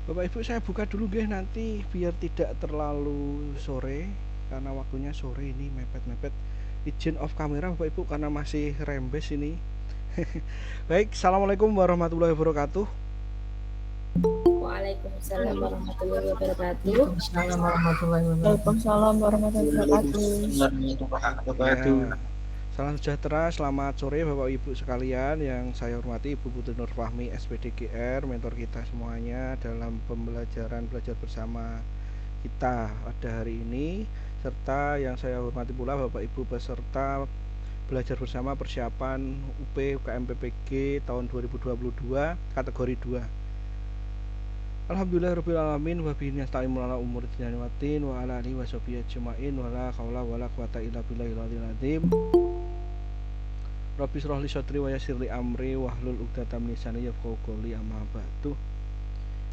Bapak Ibu, saya buka dulu nggih nanti biar tidak terlalu sore karena waktunya sore ini mepet-mepet. Izin off kamera Bapak Ibu karena masih rembes ini. Baik, Assalamualaikum warahmatullahi wabarakatuh. Waalaikumsalam warahmatullahi wabarakatuh. Waalaikumsalam warahmatullahi wabarakatuh. Ya, salam sejahtera, selamat sore Bapak Ibu sekalian yang saya hormati, Ibu Putri Nur Fahmi SPDGR, mentor kita semuanya dalam pembelajaran belajar bersama kita pada hari ini, serta yang saya hormati pula Bapak Ibu peserta belajar bersama persiapan UP UKM PPG tahun 2022 kategori 2. Alhamdulillahirabbil alamin wa bihi nasta'inu ala umuri dunya waddin wa ala alihi washabihi ajmain wa la haula wa la quwata illa billahil aliyil azim. Rabbi shrah li sadri wa yassir li amri wahlul 'uqdatam min lisani yafqahu qawli amma ba'du.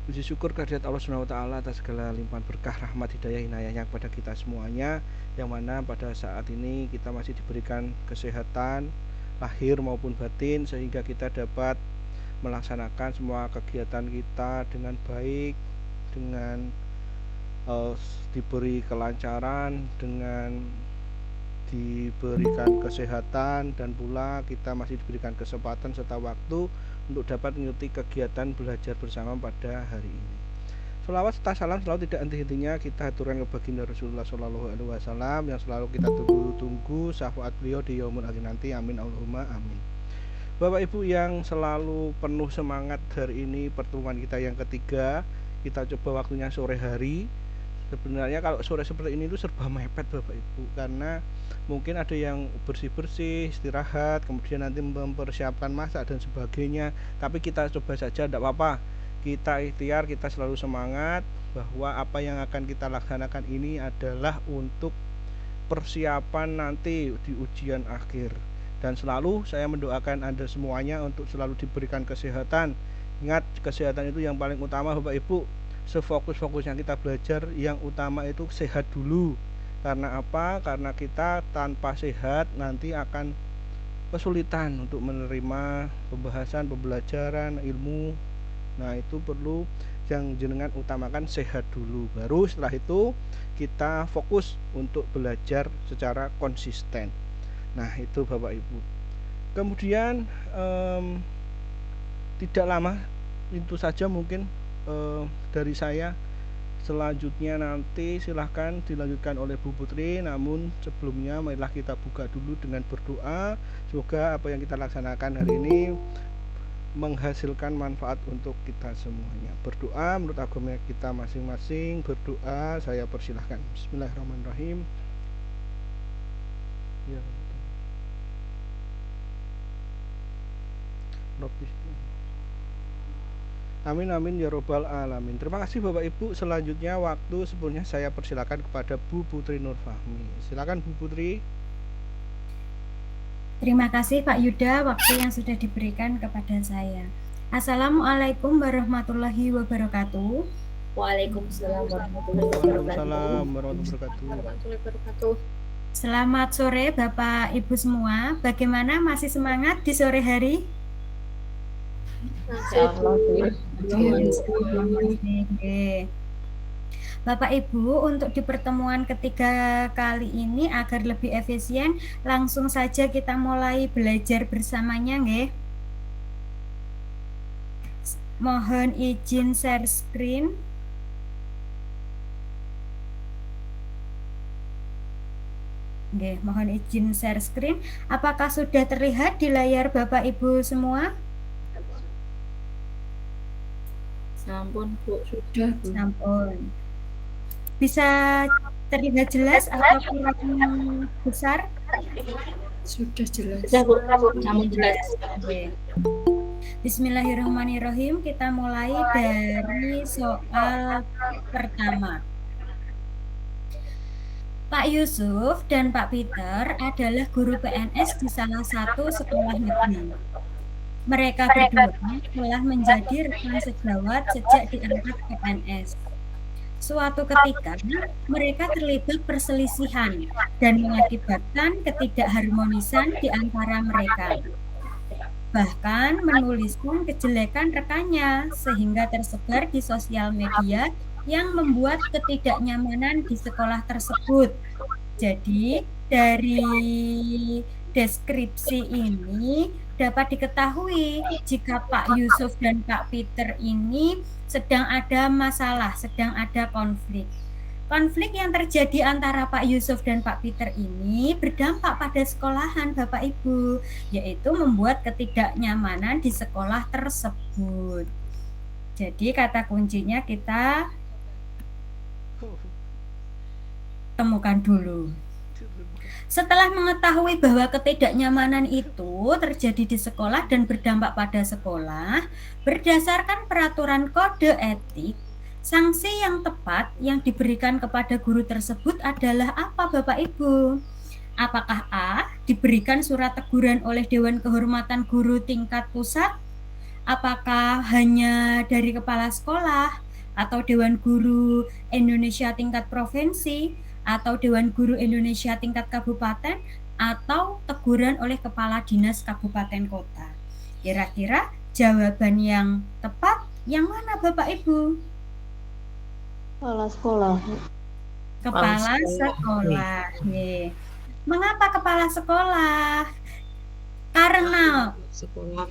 Puji syukur kehadirat Allah Subhanahu wa taala atas segala limpahan berkah, rahmat, hidayah, inayahnya kepada kita semuanya, yang mana pada saat ini kita masih diberikan kesehatan lahir maupun batin sehingga kita dapat melaksanakan semua kegiatan kita dengan baik, dengan diberi kelancaran, dengan diberikan kesehatan, dan pula kita masih diberikan kesempatan serta waktu untuk dapat mengikuti kegiatan belajar bersama pada hari ini. Sholawat serta salam selalu tidak henti-hentinya kita haturkan ke baginda Rasulullah SAW yang selalu kita tunggu syafaat beliau di yaumul akhir nanti. Amin Allahumma amin. Bapak Ibu yang selalu penuh semangat, hari ini pertemuan kita yang ketiga. Kita coba waktunya sore hari. Sebenarnya kalau sore seperti ini itu serba mepet Bapak Ibu, karena mungkin ada yang bersih-bersih, istirahat, kemudian nanti mempersiapkan masak dan sebagainya. Tapi kita coba saja, tidak apa-apa. Kita ikhtiar, kita selalu semangat bahwa apa yang akan kita laksanakan ini adalah untuk persiapan nanti di ujian akhir. Dan selalu saya mendoakan Anda semuanya untuk selalu diberikan kesehatan. Ingat, kesehatan itu yang paling utama Bapak Ibu. Sefokus-fokusnya kita belajar, yang utama itu sehat dulu. Karena apa? Karena kita tanpa sehat nanti akan kesulitan untuk menerima pembahasan, pembelajaran, ilmu. Nah, itu perlu yang jenengan utamakan sehat dulu. Baru setelah itu kita fokus untuk belajar secara konsisten. Nah, itu Bapak Ibu. Kemudian tidak lama, itu saja mungkin dari saya. Selanjutnya nanti silahkan dilanjutkan oleh Bu Putri. Namun sebelumnya marilah kita buka dulu dengan berdoa. Semoga apa yang kita laksanakan hari ini menghasilkan manfaat untuk kita semuanya. Berdoa menurut agama kita masing-masing. Berdoa, saya persilahkan. Bismillahirrahmanirrahim. Ya. Amin amin ya robbal alamin. Terima kasih Bapak Ibu. Selanjutnya waktu sebelumnya saya persilakan kepada Bu Putri Nur Fahmi. Silakan Bu Putri. Terima kasih Pak Yuda, waktu yang sudah diberikan kepada saya. Assalamualaikum warahmatullahi wabarakatuh. Waalaikumsalam warahmatullahi wabarakatuh. Selamat sore Bapak Ibu semua. Bagaimana, masih semangat di sore hari? Bapak Ibu, untuk di pertemuan ketiga kali ini agar lebih efisien, langsung saja kita mulai belajar bersamanya, nggih. Mohon izin share screen. Nggih, mohon izin share screen. Apakah sudah terlihat di layar Bapak Ibu semua? Sampun Bu, sudah Bu. Sampun. Bisa terlihat jelas atau kurang besar? Sudah jelas. Sudah Bu, namun jelas. Oke. Bismillahirrahmanirrahim. Kita mulai dari soal pertama. Pak Yusuf dan Pak Peter adalah guru PNS di salah satu sekolah negeri. Mereka berdua telah menjadi rekan sejawat sejak diangkat PNS. Suatu ketika, mereka terlibat perselisihan dan mengakibatkan ketidakharmonisan di antara mereka. bahkan menuliskan kejelekan rekannya sehingga tersebar di sosial media yang membuat ketidaknyamanan di sekolah tersebut. Jadi dari deskripsi ini dapat diketahui jika Pak Yusuf dan Pak Peter ini sedang ada masalah, sedang ada konflik. Konflik yang terjadi antara Pak Yusuf dan Pak Peter ini berdampak pada sekolahan Bapak Ibu, yaitu membuat ketidaknyamanan di sekolah tersebut. Jadi kata kuncinya kita temukan dulu. Setelah mengetahui bahwa ketidaknyamanan itu terjadi di sekolah dan berdampak pada sekolah, berdasarkan peraturan kode etik, sanksi yang tepat yang diberikan kepada guru tersebut adalah apa Bapak Ibu? Apakah A. Diberikan surat teguran oleh Dewan Kehormatan Guru tingkat pusat? Apakah hanya dari kepala sekolah? Atau Dewan Guru Indonesia tingkat provinsi? Atau Dewan Guru Indonesia tingkat kabupaten? Atau teguran oleh kepala dinas kabupaten kota? Kira-kira jawaban yang tepat yang mana Bapak Ibu? Kepala sekolah. Kepala sekolah. Mengapa kepala sekolah? Karena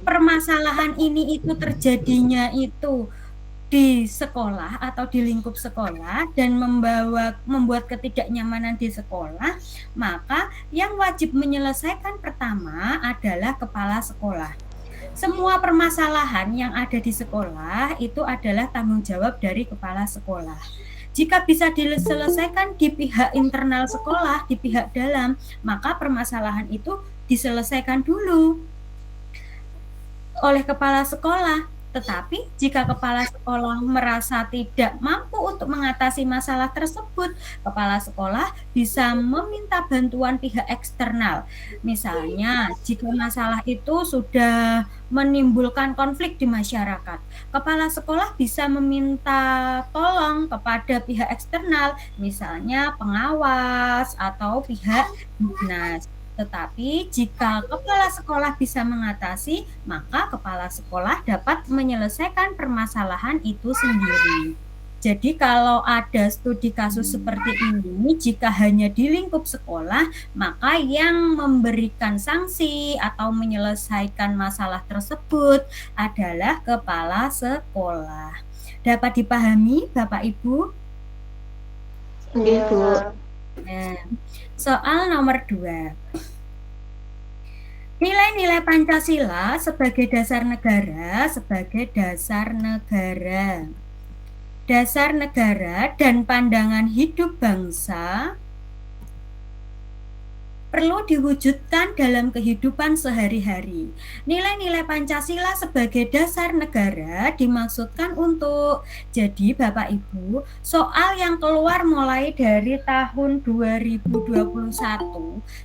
permasalahan ini itu terjadinya itu di sekolah atau di lingkup sekolah dan membuat ketidaknyamanan di sekolah, maka yang wajib menyelesaikan pertama adalah kepala sekolah. Semua permasalahan yang ada di sekolah itu adalah tanggung jawab dari kepala sekolah. Jika bisa diselesaikan di pihak internal sekolah, di pihak dalam, maka permasalahan itu diselesaikan dulu oleh kepala sekolah. Tetapi jika kepala sekolah merasa tidak mampu untuk mengatasi masalah tersebut, kepala sekolah bisa meminta bantuan pihak eksternal. Misalnya, jika masalah itu sudah menimbulkan konflik di masyarakat, kepala sekolah bisa meminta tolong kepada pihak eksternal, misalnya pengawas atau pihak dinas. Tetapi jika kepala sekolah bisa mengatasi, maka kepala sekolah dapat menyelesaikan permasalahan itu sendiri. Jadi kalau ada studi kasus seperti ini, jika hanya di lingkup sekolah, maka yang memberikan sanksi atau menyelesaikan masalah tersebut adalah kepala sekolah. Dapat dipahami Bapak Ibu? Iya, Bu. Nah, soal nomor 2. Nilai-nilai Pancasila sebagai dasar negara, dasar negara dan pandangan hidup bangsa perlu diwujudkan dalam kehidupan sehari-hari. Nilai-nilai Pancasila sebagai dasar negara dimaksudkan untuk, jadi Bapak Ibu, soal yang keluar mulai dari tahun 2021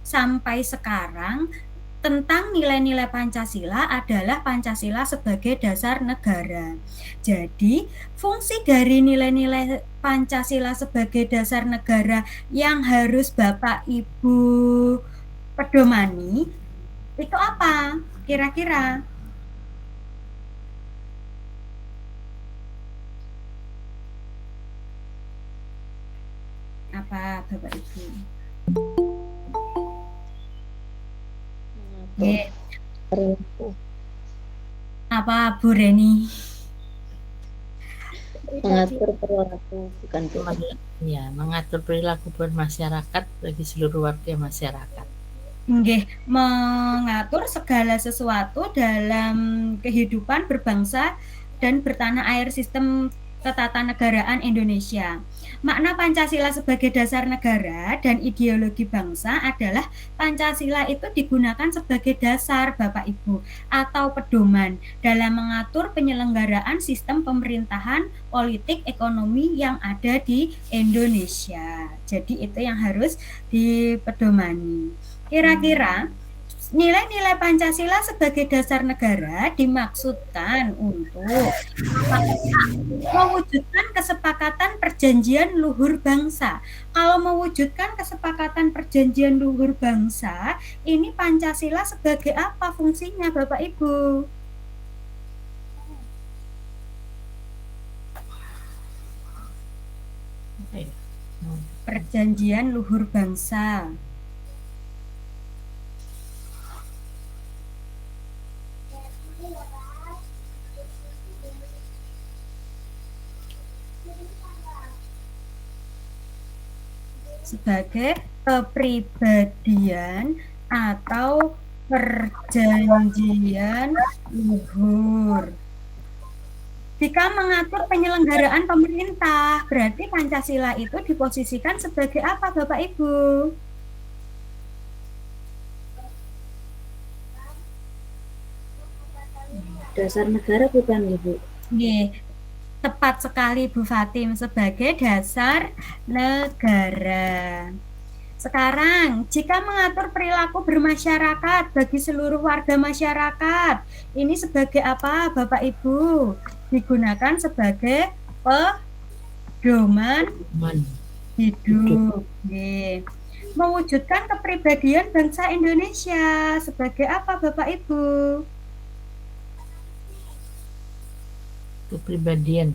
sampai sekarang tentang nilai-nilai Pancasila adalah Pancasila sebagai dasar negara. Jadi, fungsi dari nilai-nilai Pancasila sebagai dasar negara yang harus Bapak Ibu pedomani itu apa? Kira-kira? Apa Bapak Ibu? Apa Bu Reni? Mengatur perilaku bukan mengatur perilaku bermasyarakat bagi seluruh warga masyarakat. Nggih, mengatur segala sesuatu dalam kehidupan berbangsa dan bertanah air sistem ketatanegaraan Indonesia. Makna Pancasila sebagai dasar negara dan ideologi bangsa adalah Pancasila itu digunakan sebagai dasar Bapak Ibu atau pedoman dalam mengatur penyelenggaraan sistem pemerintahan, politik, ekonomi yang ada di Indonesia. Jadi itu yang harus dipedomani. Kira-kira Nilai-nilai Pancasila sebagai dasar negara dimaksudkan untuk mewujudkan kesepakatan perjanjian luhur bangsa. Kalau mewujudkan kesepakatan perjanjian luhur bangsa, ini Pancasila sebagai apa fungsinya, Bapak Ibu? Perjanjian luhur bangsa. Sebagai kepribadian atau perjanjian luhur. Jika mengatur penyelenggaraan pemerintah, berarti Pancasila itu diposisikan sebagai apa, Bapak Ibu? Dasar negara bukan Ibu? Nggih, tepat sekali Bu Fatim, sebagai dasar negara. Sekarang, jika mengatur perilaku bermasyarakat bagi seluruh warga masyarakat, ini sebagai apa, Bapak Ibu? Digunakan sebagai pedoman hidup. Oke. Mewujudkan kepribadian bangsa Indonesia sebagai apa, Bapak Ibu? Kepribadian.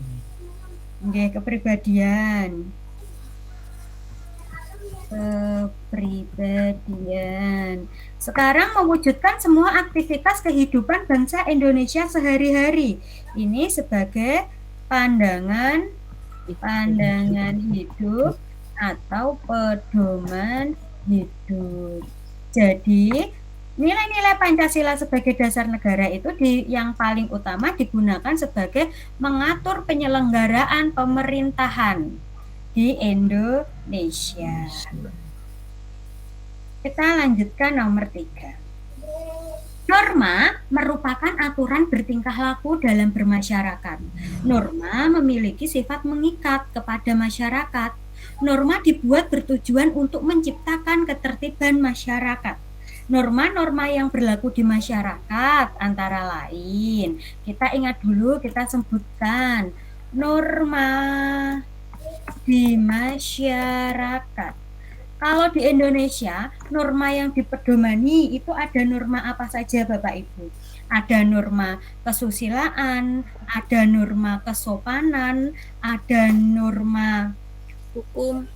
Oke, kepribadian. Kepribadian. Sekarang mewujudkan semua aktivitas kehidupan bangsa Indonesia sehari-hari. Ini sebagai pandangan hidup atau pedoman hidup. Jadi, nilai-nilai Pancasila sebagai dasar negara itu yang paling utama digunakan sebagai mengatur penyelenggaraan pemerintahan di Indonesia. Kita lanjutkan nomor 3. Norma merupakan aturan bertingkah laku dalam bermasyarakat. Norma memiliki sifat mengikat kepada masyarakat. Norma dibuat bertujuan untuk menciptakan ketertiban masyarakat. Norma-norma yang berlaku di masyarakat antara lain, kita ingat dulu, kita sebutkan norma di masyarakat. Kalau di Indonesia, norma yang dipedomani itu ada norma apa saja, Bapak Ibu? Ada norma kesusilaan, ada norma kesopanan, ada norma hukum,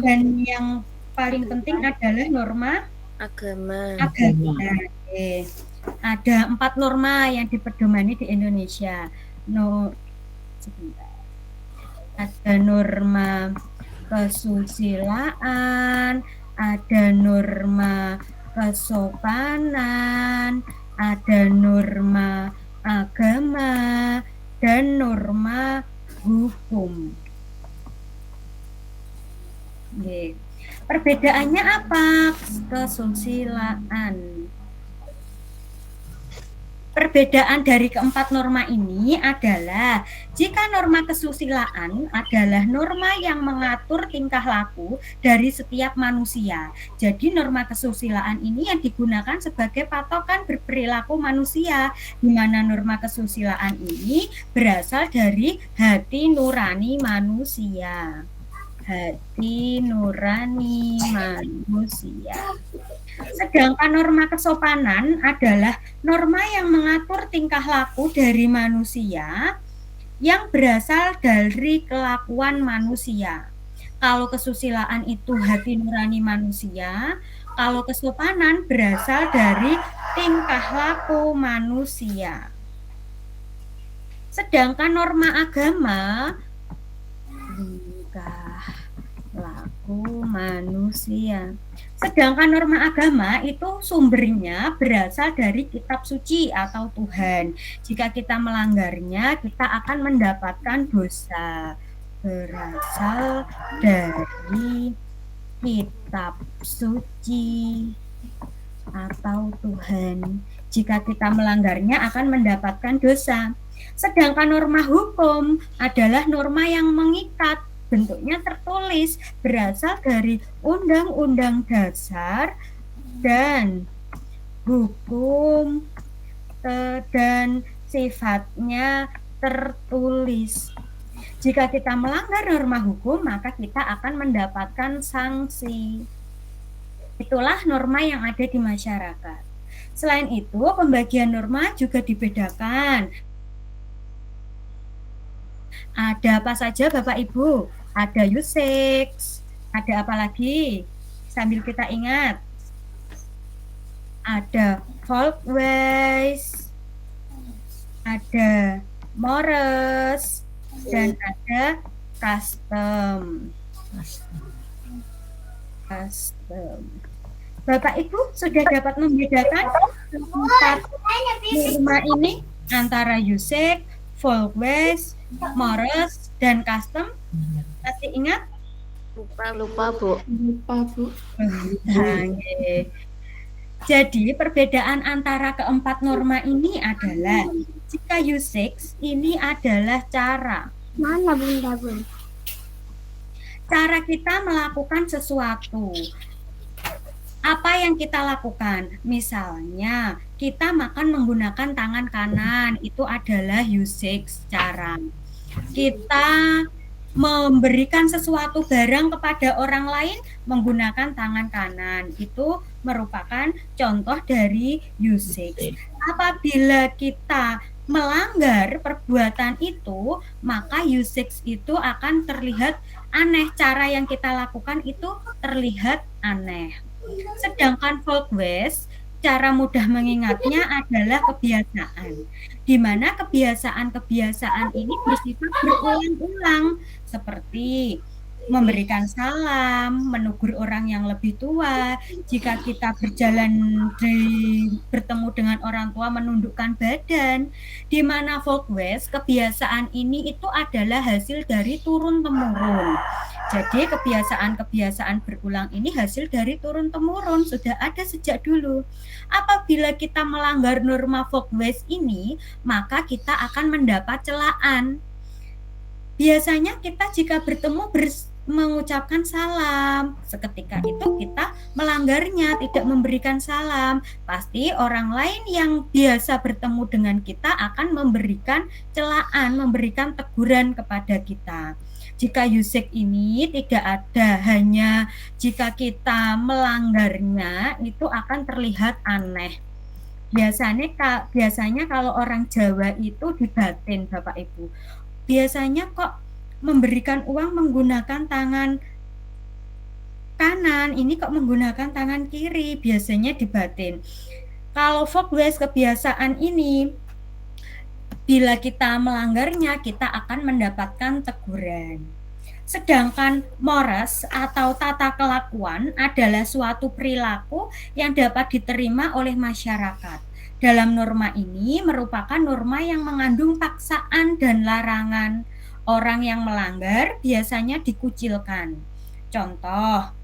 dan yang paling penting adalah norma agama. Oke. Ada 4 norma yang dipedomani di Indonesia. Sebentar. Ada norma kesusilaan, ada norma kesopanan, ada norma agama, dan norma hukum. Oke. Perbedaannya apa? Kesusilaan. Perbedaan dari keempat norma ini adalah jika norma kesusilaan adalah norma yang mengatur tingkah laku dari setiap manusia. Jadi norma kesusilaan ini yang digunakan sebagai patokan berperilaku manusia, di mana norma kesusilaan ini berasal dari hati nurani manusia. Hati nurani manusia. Sedangkan norma kesopanan adalah norma yang mengatur tingkah laku dari manusia yang berasal dari kelakuan manusia. Kalau kesusilaan itu hati nurani manusia, kalau kesopanan berasal dari tingkah laku manusia. Sedangkan norma agama tingkah laku manusia. Sedangkan norma agama itu sumbernya berasal dari kitab suci atau Tuhan. Jika kita melanggarnya, kita akan mendapatkan dosa. Berasal dari kitab suci atau Tuhan. Jika kita melanggarnya akan mendapatkan dosa. Sedangkan norma hukum adalah norma yang mengikat, bentuknya tertulis, berasal dari Undang-Undang Dasar dan hukum dan sifatnya tertulis. Jika kita melanggar norma hukum, maka kita akan mendapatkan sanksi. Itulah norma yang ada di masyarakat. Selain itu, pembagian norma juga dibedakan. Ada apa saja Bapak Ibu? Ada U6, ada apa lagi? Sambil kita ingat. Ada Folkways, ada Morris, dan ada Custom. Bapak Ibu sudah dapat membedakan empat norma ini antara U6, Folkways, Morris, dan Custom? Masih ingat? Lupa Bu. Jadi perbedaan antara keempat norma ini adalah jika U6 ini adalah cara. Mana Bunda Bun? Cara kita melakukan sesuatu. Apa yang kita lakukan? Misalnya kita makan menggunakan tangan kanan, itu adalah U6 cara. Kita memberikan sesuatu barang kepada orang lain menggunakan tangan kanan, itu merupakan contoh dari U6. Apabila kita melanggar perbuatan itu, maka U6 itu akan terlihat aneh. Cara yang kita lakukan itu terlihat aneh. Sedangkan Folkways, cara mudah mengingatnya adalah kebiasaan, di mana kebiasaan-kebiasaan ini bersifat berulang-ulang, seperti memberikan salam, menegur orang yang lebih tua, jika kita bertemu dengan orang tua menundukkan badan, di mana Folkways, kebiasaan ini itu adalah hasil dari turun-temurun. Jadi kebiasaan-kebiasaan berulang ini hasil dari turun-temurun, sudah ada sejak dulu. Apabila kita melanggar norma Folkways ini, maka kita akan mendapat celaan. Biasanya kita jika bertemu mengucapkan salam, seketika itu kita melanggarnya, tidak memberikan salam. Pasti orang lain yang biasa bertemu dengan kita akan memberikan celaan, memberikan teguran kepada kita. Jika U6 ini tidak ada, hanya jika kita melanggarnya itu akan terlihat aneh. Biasanya kalau orang Jawa itu dibatin Bapak Ibu. Biasanya kok memberikan uang menggunakan tangan kanan, ini kok menggunakan tangan kiri, biasanya dibatin. Kalau Folkways kebiasaan ini, bila kita melanggarnya, kita akan mendapatkan teguran. Sedangkan Morris atau tata kelakuan adalah suatu perilaku yang dapat diterima oleh masyarakat. Dalam norma ini merupakan norma yang mengandung paksaan dan larangan. Orang yang melanggar biasanya dikucilkan. Contoh,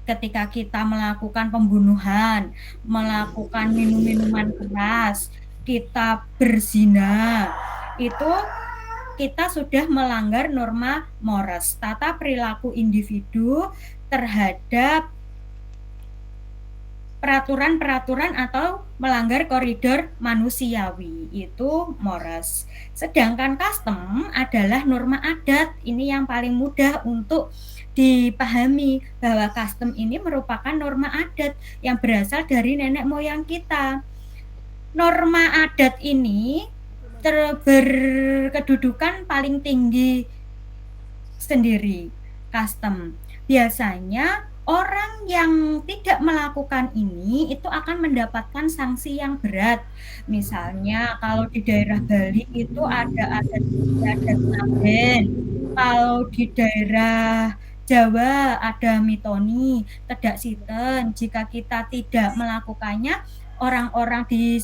ketika kita melakukan pembunuhan, melakukan minum-minuman keras, kita berzina, itu kita sudah melanggar norma Morris, tata perilaku individu terhadap peraturan-peraturan atau melanggar koridor manusiawi, itu Morris. Sedangkan Custom adalah norma adat. Ini yang paling mudah untuk dipahami, bahwa Custom ini merupakan norma adat yang berasal dari nenek moyang kita. Norma adat ini berkedudukan paling tinggi sendiri, Custom. Biasanya orang yang tidak melakukan ini itu akan mendapatkan sanksi yang berat. Misalnya kalau di daerah Bali itu ada adat Saben. Kalau di daerah Jawa ada mitoni, tedak siten. Jika kita tidak melakukannya, orang-orang di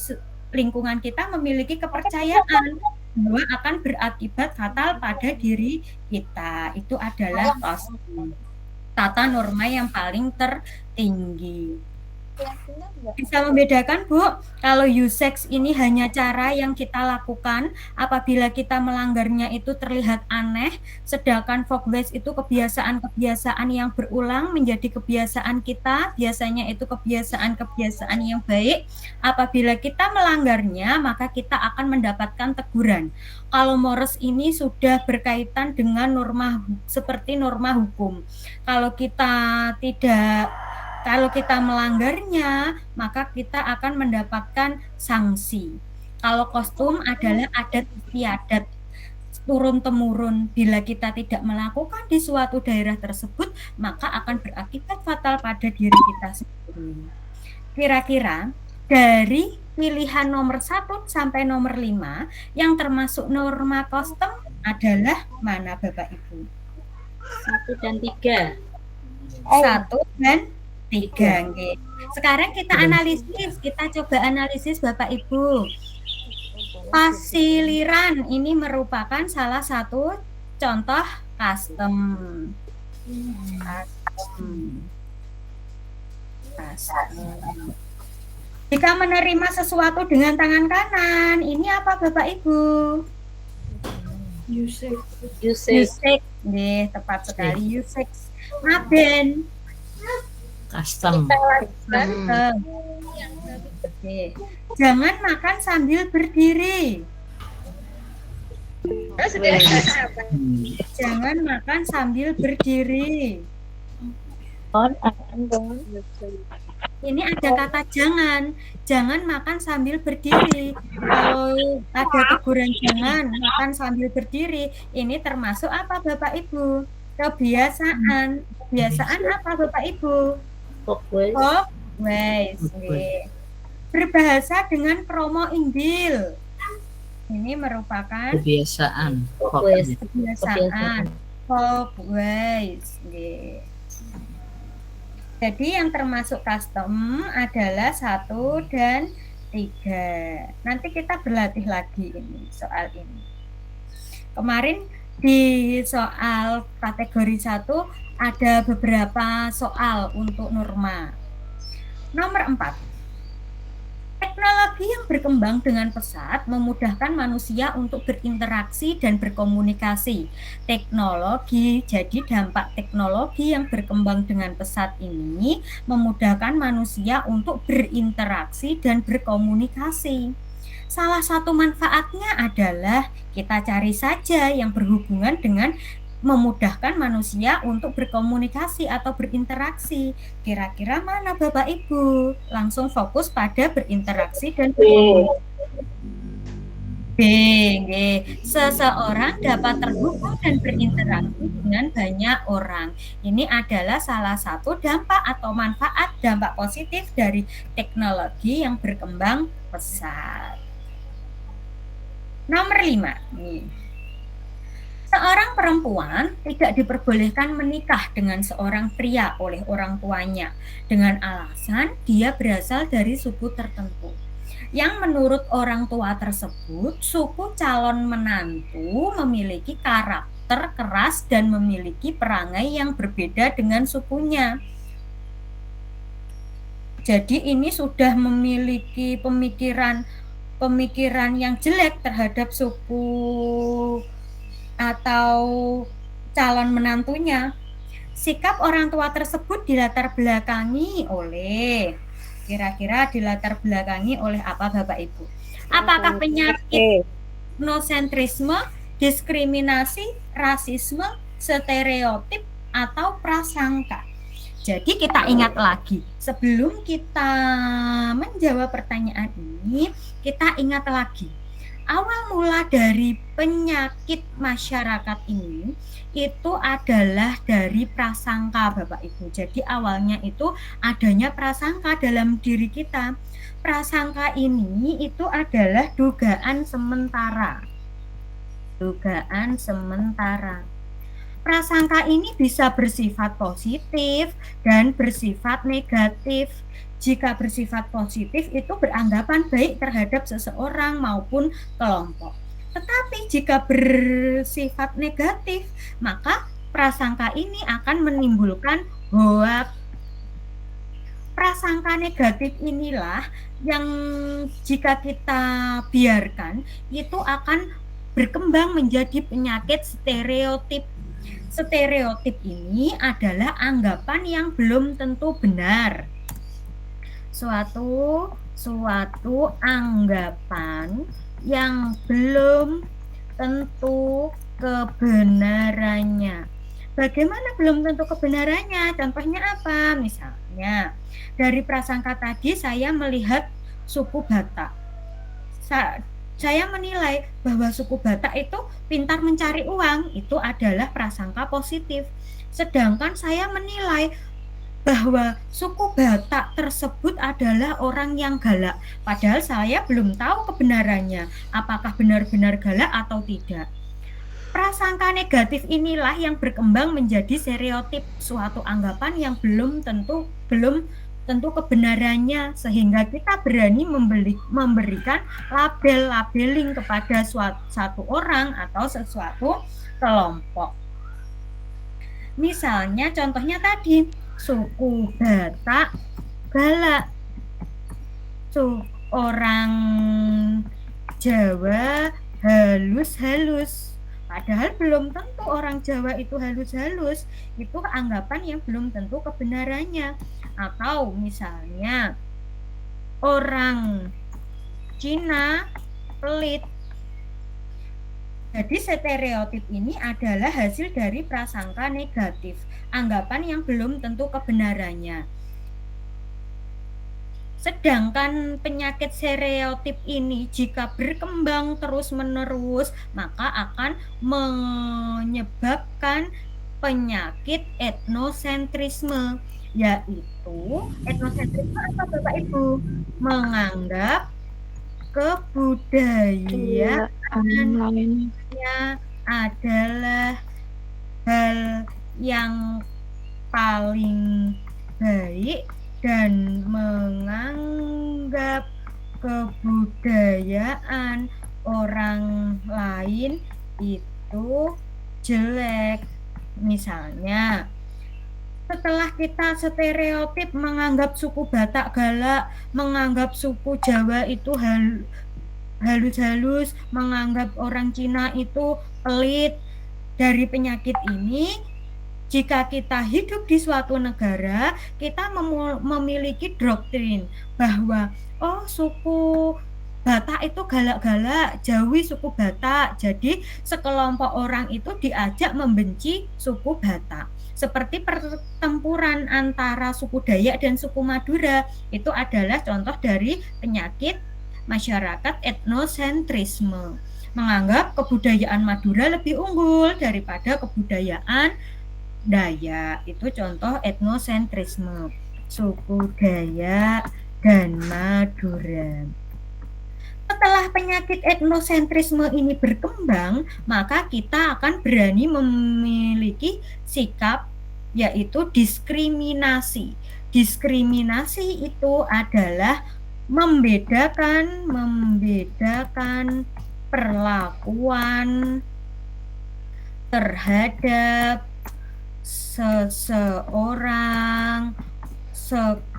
lingkungan kita memiliki kepercayaan bahwa akan berakibat fatal pada diri kita. Itu adalah tata norma yang paling tertinggi. Bisa membedakan, Bu, kalau usage ini hanya cara yang kita lakukan apabila kita melanggarnya itu terlihat aneh, sedangkan folk waste itu kebiasaan-kebiasaan yang berulang menjadi kebiasaan kita, biasanya itu kebiasaan-kebiasaan yang baik. Apabila kita melanggarnya, maka kita akan mendapatkan teguran. Kalau mores ini sudah berkaitan dengan norma seperti norma hukum. Kalau kita melanggarnya, maka kita akan mendapatkan sanksi. Kalau kostum adalah adat istiadat turun-temurun. Bila kita tidak melakukan di suatu daerah tersebut, maka akan berakibat fatal pada diri kita sendiri. Kira-kira dari pilihan nomor 1 sampai nomor 5 yang termasuk norma kostum adalah mana, Bapak Ibu? 1 dan 3. 1 dan 3. Okay. Sekarang kita analisis, kita coba analisis Bapak Ibu. Pasiliran ini merupakan salah satu contoh custom. Jika menerima sesuatu dengan tangan kanan, ini apa Bapak Ibu? Usage. Nih, tepat sekali usage. Ngaben. Custom. Oke. Jangan makan sambil berdiri. Jangan makan sambil berdiri. Ini ada kata jangan. Jangan makan sambil berdiri. Kalau ada teguran jangan makan sambil berdiri, ini termasuk apa Bapak Ibu? Kebiasaan. Kebiasaan apa Bapak Ibu? Folk waste. Berbahasa dengan kromo inggil. Ini merupakan kebiasaan. Kebiasaan. Folk waste. Jadi yang termasuk custom adalah 1 dan 3. Nanti kita berlatih lagi ini soal ini. Kemarin di soal kategori 1 ada beberapa soal untuk norma. Nomor 4. Teknologi yang berkembang dengan pesat memudahkan manusia untuk berinteraksi dan berkomunikasi. Jadi dampak teknologi yang berkembang dengan pesat ini memudahkan manusia untuk berinteraksi dan berkomunikasi. Salah satu manfaatnya adalah kita cari saja yang berhubungan dengan memudahkan manusia untuk berkomunikasi atau berinteraksi. Kira-kira mana Bapak Ibu? Langsung fokus pada berinteraksi dan berkomunikasi. B. Seseorang dapat terhubung dan berinteraksi dengan banyak orang. Ini adalah salah satu dampak atau manfaat dampak positif dari teknologi yang berkembang pesat. Nomor 5. Nih. Seorang perempuan tidak diperbolehkan menikah dengan seorang pria oleh orang tuanya dengan alasan dia berasal dari suku tertentu. Yang menurut orang tua tersebut, suku calon menantu memiliki karakter keras dan memiliki perangai yang berbeda dengan sukunya. Jadi ini sudah memiliki pemikiran yang jelek terhadap suku atau calon menantunya. Sikap orang tua tersebut dilatar belakangi oleh apa Bapak Ibu? Apakah penyakit etnosentrisme, diskriminasi, rasisme, stereotip, atau prasangka? Jadi kita ingat lagi, sebelum kita menjawab pertanyaan ini, kita ingat lagi. Awal mula dari penyakit masyarakat ini itu adalah dari prasangka Bapak Ibu. Jadi awalnya itu adanya prasangka dalam diri kita. Prasangka ini itu adalah dugaan sementara. Dugaan sementara. Prasangka ini bisa bersifat positif dan bersifat negatif. Jika bersifat positif itu beranggapan baik terhadap seseorang maupun kelompok. Tetapi jika bersifat negatif, maka prasangka ini akan menimbulkan hoak. prasangka negatif inilah yang jika kita biarkan itu akan berkembang menjadi penyakit stereotip. Stereotip ini adalah anggapan yang belum tentu benar. Suatu anggapan yang belum tentu kebenarannya. Bagaimana belum tentu kebenarannya? Contohnya apa? Misalnya, dari prasangka tadi saya melihat suku Batak. Saya menilai bahwa suku Batak itu pintar mencari uang, itu adalah prasangka positif. Sedangkan saya menilai bahwa suku Batak tersebut adalah orang yang galak, padahal saya belum tahu kebenarannya, apakah benar-benar galak atau tidak. Prasangka negatif inilah yang berkembang menjadi stereotip, suatu anggapan yang belum tentu kebenarannya, sehingga kita berani memberikan labeling kepada satu orang atau sesuatu kelompok. Misalnya contohnya tadi, suku Batak galak, orang Jawa halus-halus. Padahal belum tentu orang Jawa itu halus-halus, itu anggapan yang belum tentu kebenarannya. Atau misalnya orang Cina pelit. Jadi stereotip ini adalah hasil dari prasangka negatif, anggapan yang belum tentu kebenarannya. Sedangkan penyakit stereotip ini jika berkembang terus-menerus, maka akan menyebabkan penyakit etnosentrisme, yaitu etnosentrisme apa Bapak Ibu? Menganggap kebudayaan lainnya adalah hal yang paling baik dan menganggap kebudayaan orang lain itu jelek. Misalnya, setelah kita stereotip menganggap suku Batak galak, menganggap suku Jawa itu halus-halus, menganggap orang Cina itu pelit, dari penyakit ini, jika kita hidup di suatu negara, kita memiliki doktrin bahwa suku Batak itu galak-galak, jauhi suku Batak. Jadi sekelompok orang itu diajak membenci suku Batak. Seperti pertempuran antara suku Dayak dan suku Madura, itu adalah contoh dari penyakit masyarakat etnosentrisme. Menganggap kebudayaan Madura lebih unggul daripada kebudayaan Dayak, itu contoh etnosentrisme, suku Dayak dan Madura. Setelah penyakit etnosentrisme ini berkembang, maka kita akan berani memiliki sikap yaitu diskriminasi. Diskriminasi itu adalah membedakan perlakuan terhadap seseorang, sekelompok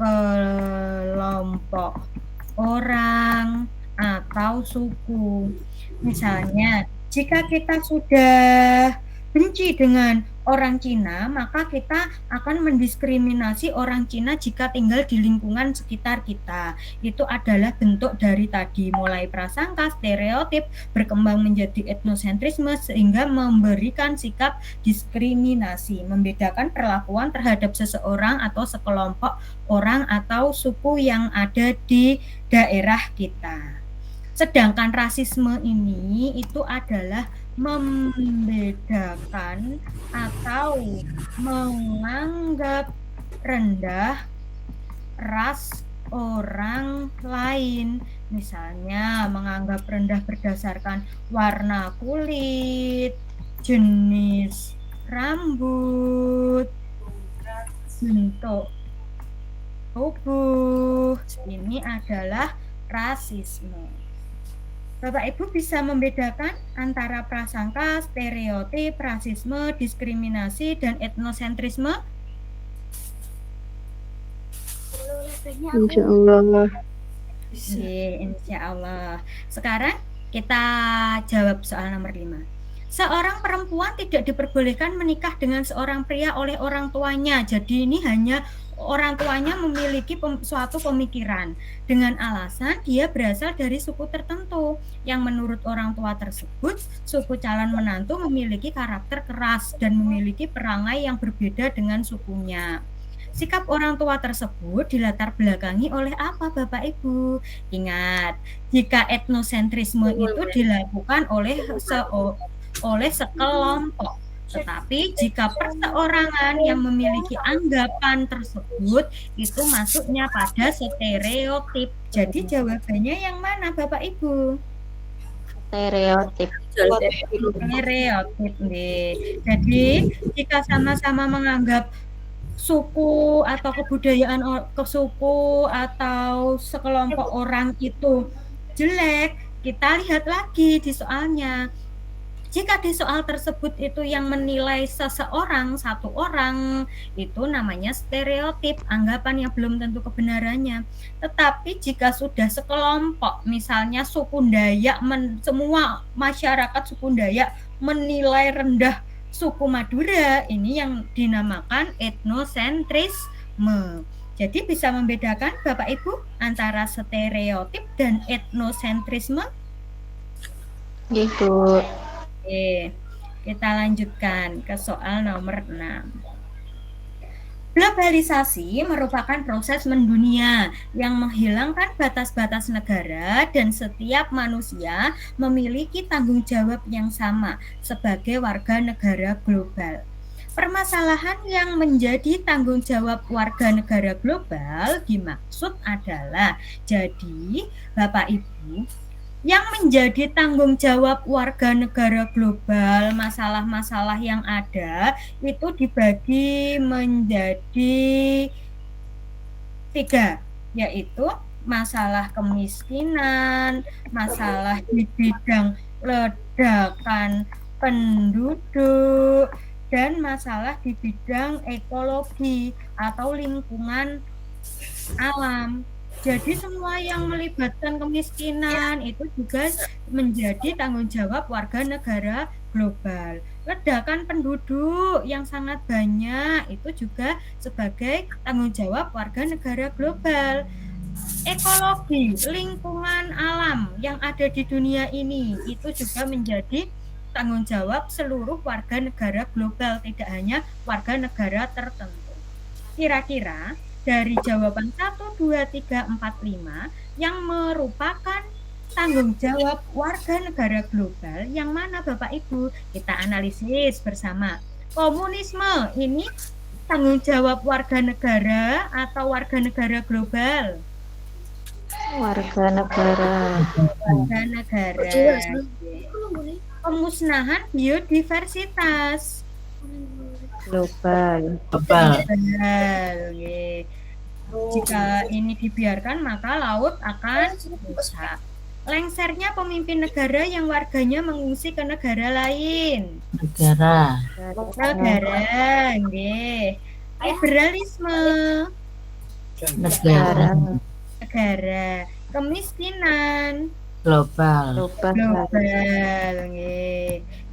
orang, atau suku. Misalnya, jika kita sudah benci dengan orang Cina, maka kita akan mendiskriminasi orang Cina jika tinggal di lingkungan sekitar kita. Itu adalah bentuk dari tadi, mulai prasangka, stereotip, berkembang menjadi etnosentrisme, sehingga memberikan sikap diskriminasi, membedakan perlakuan terhadap seseorang atau sekelompok orang atau suku yang ada di daerah kita. Sedangkan rasisme ini itu adalah membedakan atau menganggap rendah ras orang lain. Misalnya menganggap rendah berdasarkan warna kulit, jenis rambut, bentuk tubuh. Ini adalah rasisme. Bapak Ibu bisa membedakan antara prasangka, stereotip, rasisme, diskriminasi, dan etnosentrisme? Insya Allah. Insya Allah. Sekarang kita jawab soal nomor 5. Seorang perempuan tidak diperbolehkan menikah dengan seorang pria oleh orang tuanya. Jadi ini hanya orang tuanya memiliki suatu pemikiran dengan alasan dia berasal dari suku tertentu yang menurut orang tua tersebut suku calon menantu memiliki karakter keras dan memiliki perangai yang berbeda dengan sukunya. Sikap orang tua tersebut dilatar belakangi oleh apa Bapak Ibu? Ingat, jika etnosentrisme itu dilakukan oleh sekelompok, tetapi jika perseorangan yang memiliki anggapan tersebut itu masuknya pada stereotip. Jadi jawabannya yang mana Bapak Ibu? Stereotip. Stereotip nih. Jadi jika sama-sama menganggap suku atau kebudayaan ke suku atau sekelompok orang itu jelek, kita lihat lagi di soalnya. Jika di soal tersebut itu yang menilai seseorang, satu orang, itu namanya stereotip, anggapan yang belum tentu kebenarannya. Tetapi jika sudah sekelompok, misalnya suku Dayak, semua masyarakat suku Dayak menilai rendah suku Madura, ini yang dinamakan etnosentrisme. Jadi bisa membedakan Bapak Ibu antara stereotip dan etnosentrisme? Gitu. Oke, kita lanjutkan ke soal nomor 6. Globalisasi merupakan proses mendunia yang menghilangkan batas-batas negara dan setiap manusia memiliki tanggung jawab yang sama sebagai warga negara global. Permasalahan yang menjadi tanggung jawab warga negara global dimaksud adalah, jadi Bapak Ibu, yang menjadi tanggung jawab warga negara global, masalah-masalah yang ada itu dibagi menjadi 3, yaitu masalah kemiskinan, masalah di bidang ledakan penduduk, dan masalah di bidang ekologi atau lingkungan alam. Jadi semua yang melibatkan kemiskinan itu juga menjadi tanggung jawab warga negara global. Ledakan penduduk yang sangat banyak itu juga sebagai tanggung jawab warga negara global. Ekologi, lingkungan alam yang ada di dunia ini itu juga menjadi tanggung jawab seluruh warga negara global, tidak hanya warga negara tertentu. Kira-kira dari jawaban 1, 2, 3, 4, 5 yang merupakan tanggung jawab warga negara global yang mana Bapak Ibu? Kita analisis bersama. Komunisme ini tanggung jawab warga negara atau warga negara global? Warga negara. Warga negara. Pemusnahan biodiversitas Global. Jika ini dibiarkan maka laut akan rusak. Lengsernya pemimpin negara yang warganya mengungsi ke negara lain. Negara. Liberalisme. Negara. Kemiskinan. Global.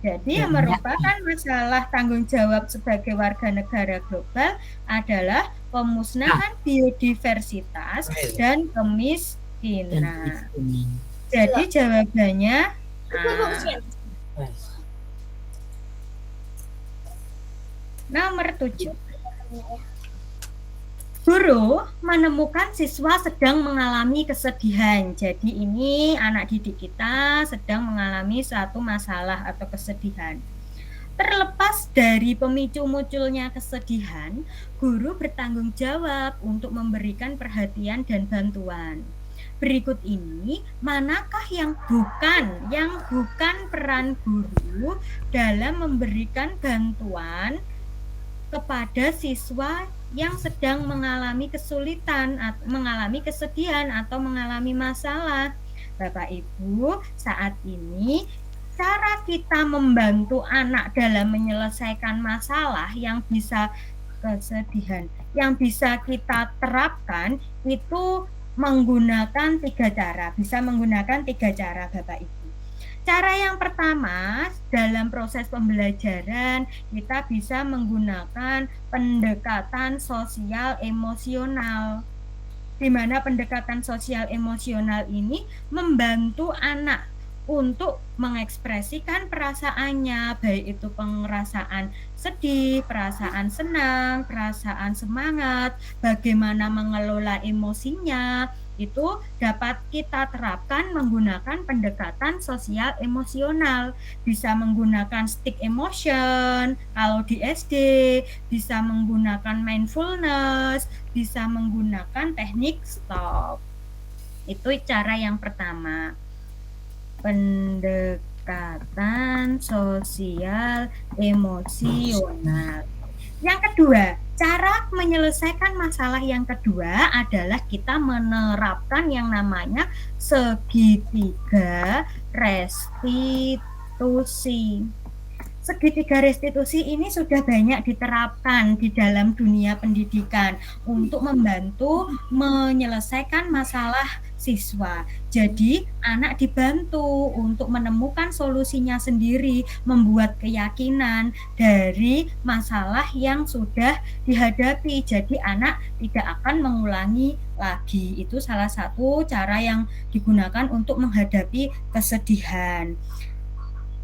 Jadi yang merupakan masalah tanggung jawab sebagai warga negara global adalah pemusnahan biodiversitas dan kemiskinan. Jadi jawabannya nomor 7. Guru menemukan siswa sedang mengalami kesedihan. Jadi ini anak didik kita sedang mengalami suatu masalah atau kesedihan. Terlepas dari pemicu munculnya kesedihan, guru bertanggung jawab untuk memberikan perhatian dan bantuan. Berikut ini, manakah yang bukan peran guru dalam memberikan bantuan kepada siswa yang sedang mengalami kesulitan, mengalami kesedihan atau mengalami masalah? Bapak Ibu, saat ini cara kita membantu anak dalam menyelesaikan masalah yang bisa kesedihan. Yang bisa kita terapkan itu menggunakan 3 cara. Bisa menggunakan 3 cara, Bapak Ibu. Cara yang pertama, dalam proses pembelajaran kita bisa menggunakan pendekatan sosial emosional, di mana pendekatan sosial emosional ini membantu anak untuk mengekspresikan perasaannya, baik itu perasaan sedih, perasaan senang, perasaan semangat, bagaimana mengelola emosinya, itu dapat kita terapkan menggunakan pendekatan sosial emosional. Bisa menggunakan stick emotion, kalau di SD, bisa menggunakan mindfulness, bisa menggunakan teknik stop. Itu cara yang pertama. Pendekatan sosial emosional. Yang kedua, cara menyelesaikan masalah yang kedua adalah kita menerapkan yang namanya segitiga restitusi. Segitiga restitusi ini sudah banyak diterapkan di dalam dunia pendidikan untuk membantu menyelesaikan masalah siswa. Jadi anak dibantu untuk menemukan solusinya sendiri, membuat keyakinan dari masalah yang sudah dihadapi. Jadi anak tidak akan mengulangi lagi. Itu salah satu cara yang digunakan untuk menghadapi kesedihan.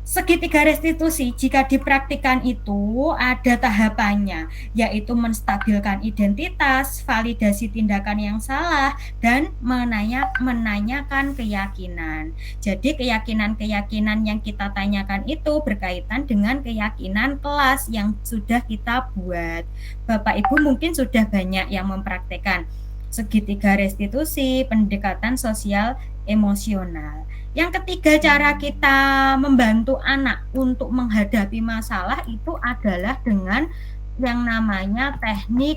Segitiga restitusi jika dipraktikkan itu ada tahapannya, yaitu menstabilkan identitas, validasi tindakan yang salah, dan menanyakan keyakinan. Jadi keyakinan-keyakinan yang kita tanyakan itu berkaitan dengan keyakinan kelas yang sudah kita buat. Bapak Ibu mungkin sudah banyak yang mempraktikkan segitiga restitusi, pendekatan sosial emosional. Yang ketiga, cara kita membantu anak untuk menghadapi masalah itu adalah dengan yang namanya teknik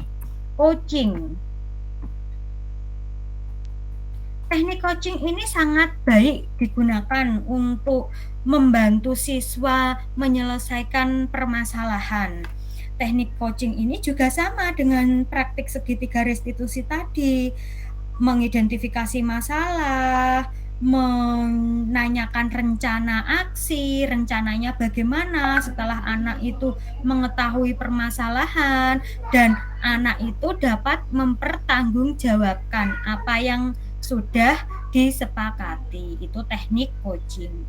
coaching. Teknik coaching ini sangat baik digunakan untuk membantu siswa menyelesaikan permasalahan. Teknik coaching ini juga sama dengan praktik segitiga restitusi tadi, mengidentifikasi masalah, menanyakan rencana aksi, rencananya bagaimana setelah anak itu mengetahui permasalahan, dan anak itu dapat mempertanggungjawabkan apa yang sudah disepakati. Itu teknik coaching.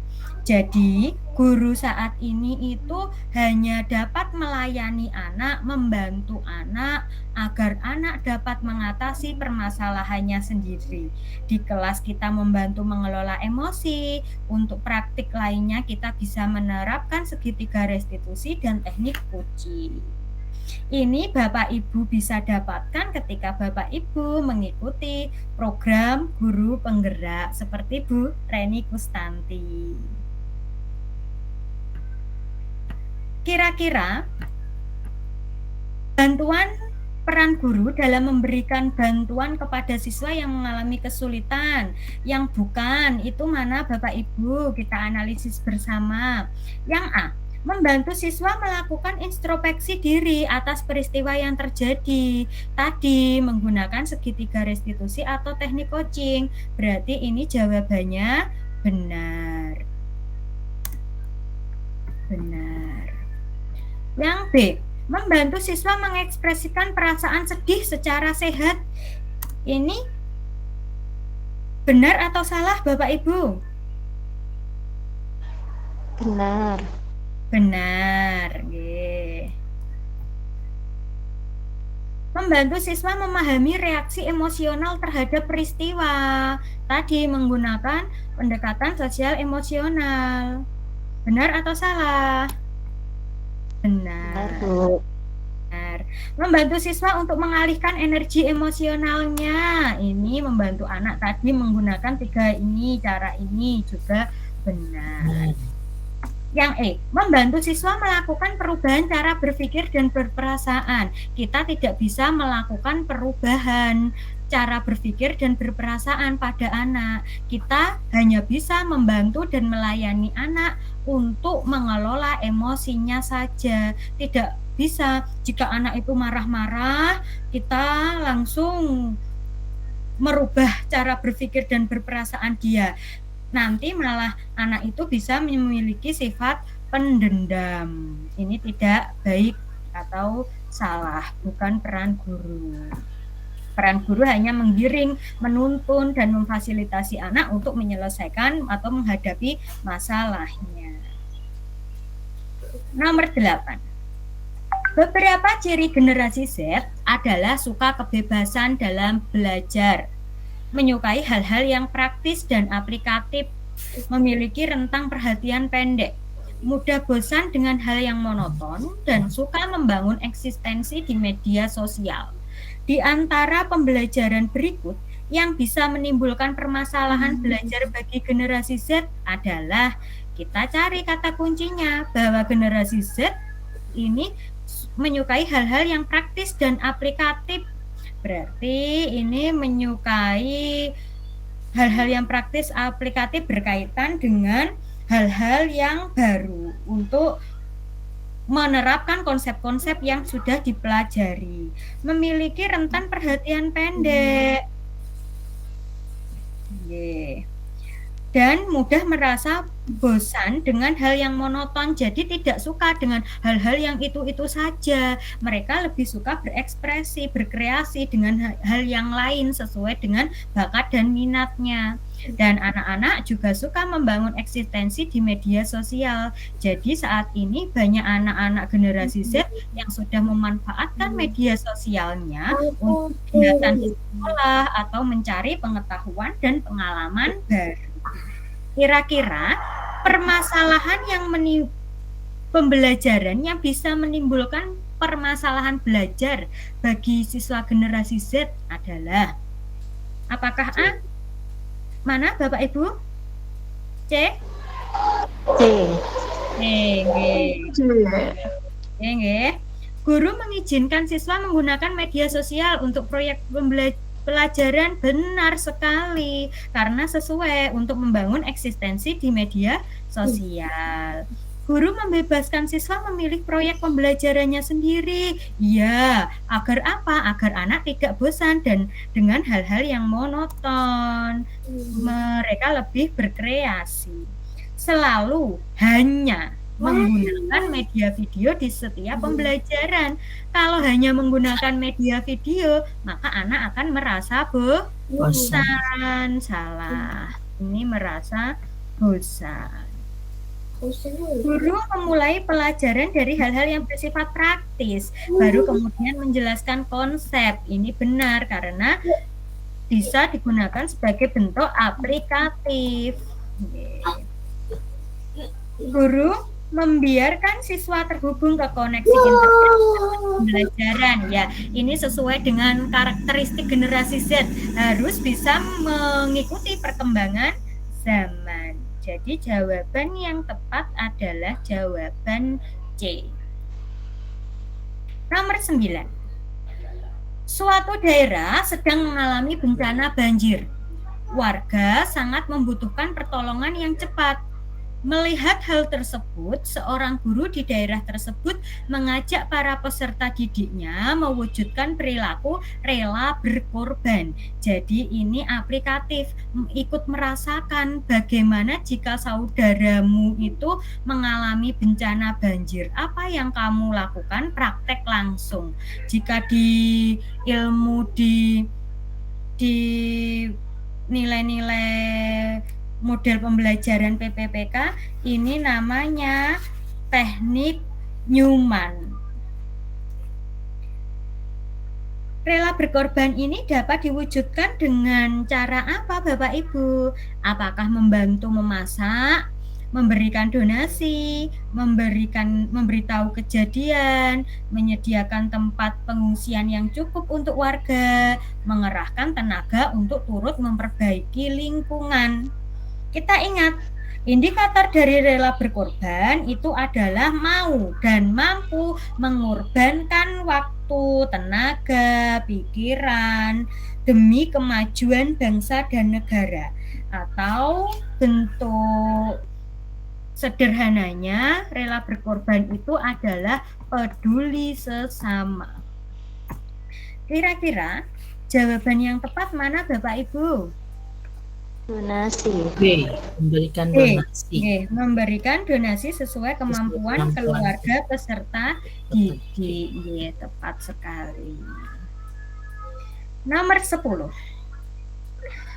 Jadi, guru saat ini itu hanya dapat melayani anak, membantu anak agar anak dapat mengatasi permasalahannya sendiri. Di kelas kita membantu mengelola emosi, untuk praktik lainnya kita bisa menerapkan segitiga restitusi dan teknik coaching. Ini Bapak Ibu bisa dapatkan ketika Bapak Ibu mengikuti program guru penggerak seperti Bu Reni Kustanti. Kira-kira bantuan peran guru dalam memberikan bantuan kepada siswa yang mengalami kesulitan, yang bukan, itu mana Bapak Ibu? Kita analisis bersama. Yang A, membantu siswa melakukan introspeksi diri atas peristiwa yang terjadi. Tadi menggunakan segitiga restitusi atau teknik coaching. Berarti ini jawabannya benar. Benar. Yang B, membantu siswa mengekspresikan perasaan sedih secara sehat. Ini benar atau salah Bapak Ibu? Benar. Benar. Ye. Membantu siswa memahami reaksi emosional terhadap peristiwa. Tadi menggunakan pendekatan sosial emosional. Benar atau salah? Benar. Benar. Membantu siswa untuk mengalihkan energi emosionalnya. Ini membantu anak tadi menggunakan 3 ini, cara ini juga benar. Yang E, membantu siswa melakukan perubahan cara berpikir dan berperasaan. Kita tidak bisa melakukan perubahan cara berpikir dan berperasaan pada anak. Kita hanya bisa membantu dan melayani anak untuk mengelola emosinya saja. Tidak bisa. Jika anak itu marah-marah, kita langsung merubah cara berpikir dan berperasaan dia. Nanti malah anak itu bisa memiliki sifat pendendam. Ini tidak baik atau salah, bukan peran guru. Peran guru hanya menggiring, menuntun, dan memfasilitasi anak untuk menyelesaikan atau menghadapi masalahnya. Nomor 8. Beberapa ciri generasi Z adalah suka kebebasan dalam belajar, menyukai hal-hal yang praktis dan aplikatif, memiliki rentang perhatian pendek, mudah bosan dengan hal yang monoton, dan suka membangun eksistensi di media sosial. Di antara pembelajaran berikut yang bisa menimbulkan permasalahan belajar bagi generasi Z adalah, kita cari kata kuncinya, bahwa generasi Z ini menyukai hal-hal yang praktis dan aplikatif. Berarti ini menyukai hal-hal yang praktis aplikatif berkaitan dengan hal-hal yang baru untuk menerapkan konsep-konsep yang sudah dipelajari. Memiliki rentan perhatian pendek. Dan mudah merasa bosan dengan hal yang monoton, jadi tidak suka dengan hal-hal yang itu-itu saja. Mereka lebih suka berekspresi, berkreasi dengan hal yang lain sesuai dengan bakat dan minatnya. Dan anak-anak juga suka membangun eksistensi di media sosial. Jadi saat ini banyak anak-anak generasi Z yang sudah memanfaatkan media sosialnya untuk kegiatan di sekolah atau mencari pengetahuan dan pengalaman baru. Kira-kira permasalahan yang pembelajaran yang bisa menimbulkan permasalahan belajar bagi siswa generasi Z adalah, apakah A? Mana Bapak Ibu? C? C. Guru mengizinkan siswa menggunakan media sosial untuk proyek pelajaran. Benar sekali, karena sesuai untuk membangun eksistensi di media sosial. Guru membebaskan siswa memilih proyek pembelajarannya sendiri. Ya, agar apa? Agar anak tidak bosan dan dengan hal-hal yang monoton. Mereka lebih berkreasi. Selalu hanya menggunakan media video di setiap pembelajaran. Kalau hanya menggunakan media video, maka anak akan merasa bosan. Salah. Ini merasa bosan. Guru memulai pelajaran dari hal-hal yang bersifat praktis, baru kemudian menjelaskan konsep. Ini benar karena bisa digunakan sebagai bentuk aplikatif. Guru membiarkan siswa terhubung ke koneksi internet pembelajaran. Ya, ini sesuai dengan karakteristik generasi Z, harus bisa mengikuti perkembangan zaman. Jadi jawaban yang tepat adalah jawaban C. Nomor 9. Suatu daerah sedang mengalami bencana banjir. Warga sangat membutuhkan pertolongan yang cepat. Melihat hal tersebut, seorang guru di daerah tersebut mengajak para peserta didiknya mewujudkan perilaku rela berkorban. Jadi ini aplikatif, ikut merasakan bagaimana jika saudaramu itu mengalami bencana banjir. Apa yang kamu lakukan? Praktek langsung. Jika di ilmu di nilai-nilai model pembelajaran PPPK, ini namanya teknik Newman. Rela berkorban ini dapat diwujudkan dengan cara apa Bapak Ibu? Apakah membantu memasak, memberikan donasi, memberitahu kejadian, menyediakan tempat pengungsian yang cukup untuk warga, mengerahkan tenaga untuk turut memperbaiki lingkungan. Kita ingat, indikator dari rela berkorban itu adalah mau dan mampu mengorbankan waktu, tenaga, pikiran demi kemajuan bangsa dan negara, atau bentuk Sederhananya, rela berkorban itu adalah peduli sesama. Kira-kira jawaban yang tepat mana Bapak Ibu? Donasi. B. Memberikan donasi. Memberikan donasi sesuai kemampuan keluarga peserta didik. Tepat sekali. Nomor 10.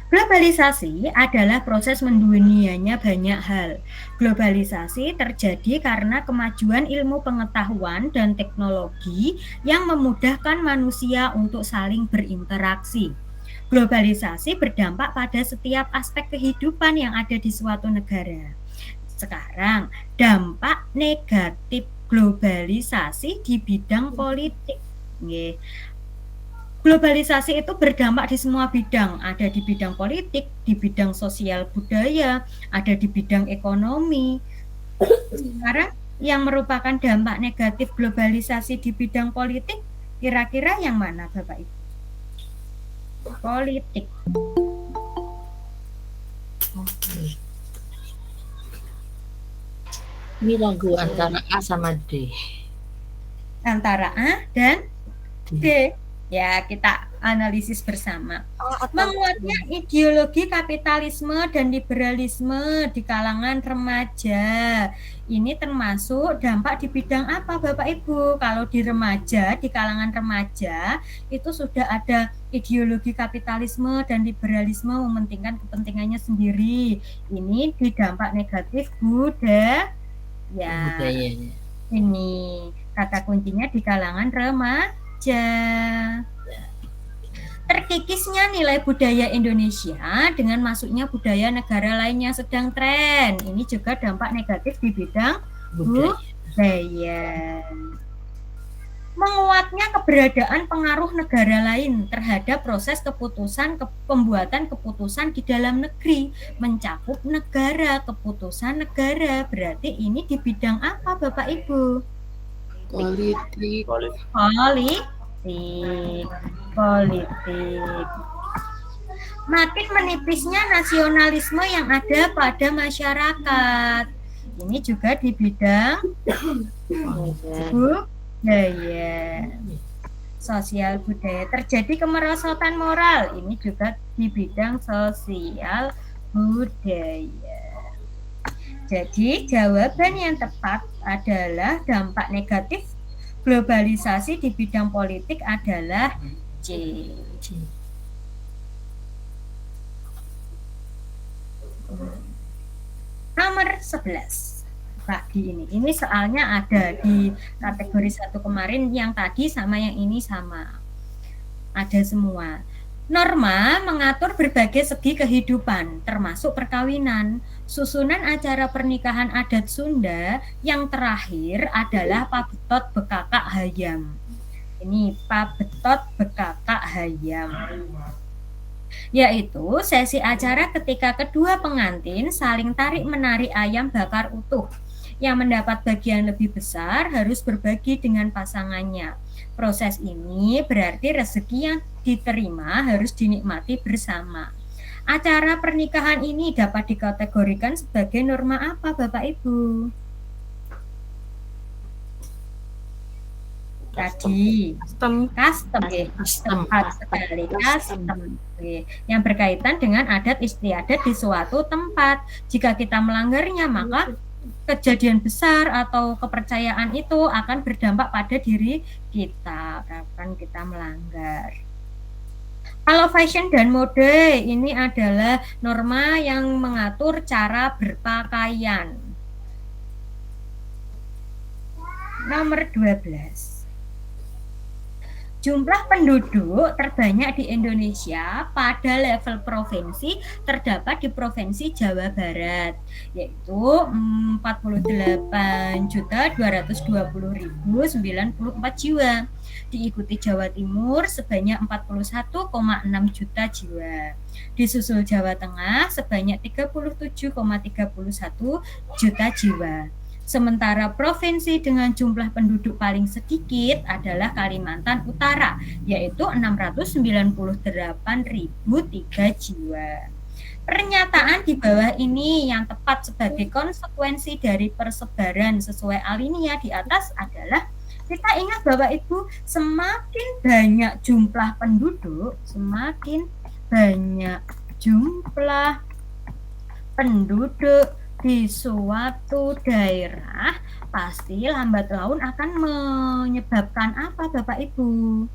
Globalisasi adalah proses mendunianya banyak hal. Globalisasi terjadi karena kemajuan ilmu pengetahuan dan teknologi yang memudahkan manusia untuk saling berinteraksi. Globalisasi berdampak pada setiap aspek kehidupan yang ada di suatu negara. Sekarang, dampak negatif globalisasi di bidang politik. Globalisasi itu berdampak di semua bidang, ada di bidang politik, di bidang sosial budaya, ada di bidang ekonomi. Sekarang yang merupakan dampak negatif globalisasi di bidang politik, kira-kira yang mana Bapak Ibu? Politik. Ini ragu antara A sama D. Antara A dan D. Ya, kita analisis bersama. Menguatnya ideologi kapitalisme dan liberalisme di kalangan remaja. Ini termasuk dampak di bidang apa Bapak Ibu? Kalau di remaja, di kalangan remaja, itu sudah ada ideologi kapitalisme dan liberalisme mementingkan kepentingannya sendiri. Ini di dampak negatif budaya. Budayanya. Ini kata kuncinya di kalangan remaja. Terkikisnya nilai budaya Indonesia dengan masuknya budaya negara lainnya sedang tren. Ini juga dampak negatif di bidang budaya. Menguatnya keberadaan pengaruh negara lain terhadap proses pembuatan keputusan di dalam negeri, mencakup negara, keputusan negara. Berarti ini di bidang apa Bapak Ibu? Politik. Politik. Makin menipisnya nasionalisme yang ada pada masyarakat. Ini juga di bidang budaya. Sosial budaya. Terjadi kemerosotan moral. Ini juga di bidang sosial budaya. Jadi jawaban yang tepat adalah dampak negatif globalisasi di bidang politik adalah C. Nomor 11. Pagi ini soalnya ada di kategori 1 kemarin, yang tadi sama yang ini sama. Ada semua. Norma mengatur berbagai segi kehidupan, termasuk perkawinan. Susunan acara pernikahan adat Sunda yang terakhir adalah Pabetot Bekakak Hayam. Ini Pabetot Bekakak Hayam. Yaitu sesi acara ketika kedua pengantin saling tarik-menarik ayam bakar utuh. Yang mendapat bagian lebih besar harus berbagi dengan pasangannya. Proses ini berarti rezeki yang diterima harus dinikmati bersama. Acara pernikahan ini dapat dikategorikan sebagai norma apa Bapak Ibu? Tadi custom. Tepat sekali, custom. Yang berkaitan dengan adat istiadat di suatu tempat. Jika kita melanggarnya, maka kejadian besar atau kepercayaan itu akan berdampak pada diri kita, akan kita melanggar. Kalau fashion dan mode ini adalah norma yang mengatur cara berpakaian. Nomor 12. Jumlah penduduk terbanyak di Indonesia pada level provinsi terdapat di Provinsi Jawa Barat, yaitu 48.220.094 jiwa. Diikuti Jawa Timur sebanyak 41,6 juta jiwa. Disusul Jawa Tengah sebanyak 37,31 juta jiwa. Sementara provinsi dengan jumlah penduduk paling sedikit adalah Kalimantan Utara, yaitu 698.003 jiwa. Pernyataan di bawah ini yang tepat sebagai konsekuensi dari persebaran sesuai alinea di atas adalah, kita ingat Bapak Ibu, semakin banyak jumlah penduduk, semakin banyak jumlah penduduk di suatu daerah, pasti lambat laun akan menyebabkan apa Bapak Ibu?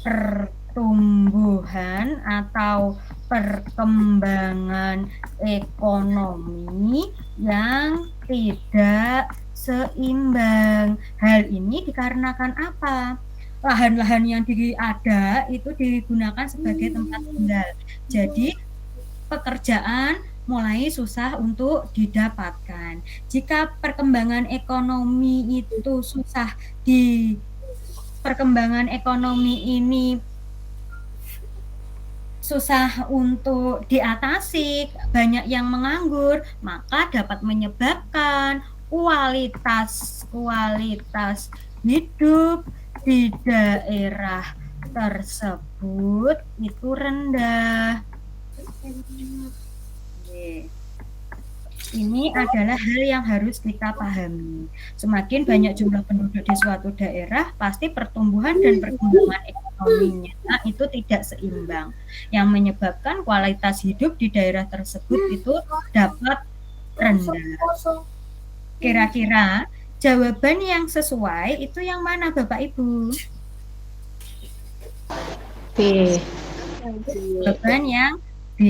Pertumbuhan atau perkembangan ekonomi yang tidak seimbang. Hal ini dikarenakan apa? Lahan-lahan yang ada itu digunakan sebagai tempat tinggal. Jadi pekerjaan mulai susah untuk didapatkan. Jika perkembangan ekonomi itu susah, perkembangan ekonomi ini susah untuk diatasi, banyak yang menganggur, maka dapat menyebabkan kualitas hidup di daerah tersebut itu rendah. Ini adalah hal yang harus kita pahami. Semakin banyak jumlah penduduk di suatu daerah, pasti pertumbuhan dan perkembangan ekonominya itu tidak seimbang, yang menyebabkan kualitas hidup di daerah tersebut itu dapat rendah. Kira-kira jawaban yang sesuai itu yang mana Bapak Ibu? B. Jawaban yang B.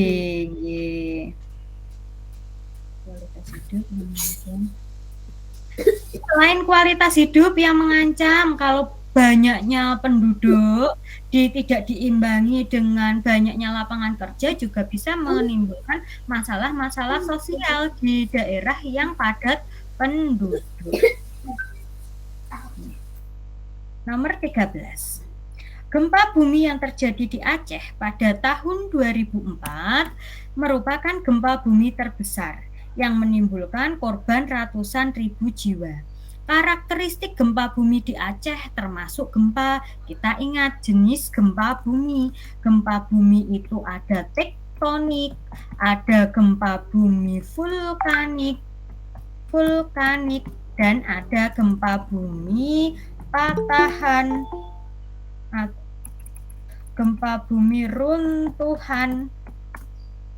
Kualitas hidup mengancam. Selain kualitas hidup yang mengancam, kalau banyaknya penduduk tidak diimbangi dengan banyaknya lapangan kerja juga bisa menimbulkan masalah-masalah sosial di daerah yang padat penduduk. Nomor 13. Gempa bumi yang terjadi di Aceh pada tahun 2004 merupakan gempa bumi terbesar yang menimbulkan korban ratusan ribu jiwa. Karakteristik gempa bumi di Aceh termasuk gempa, kita ingat jenis gempa bumi. Gempa bumi itu ada tektonik, ada gempa bumi vulkanik, dan ada gempa bumi patahan, gempa bumi runtuhan.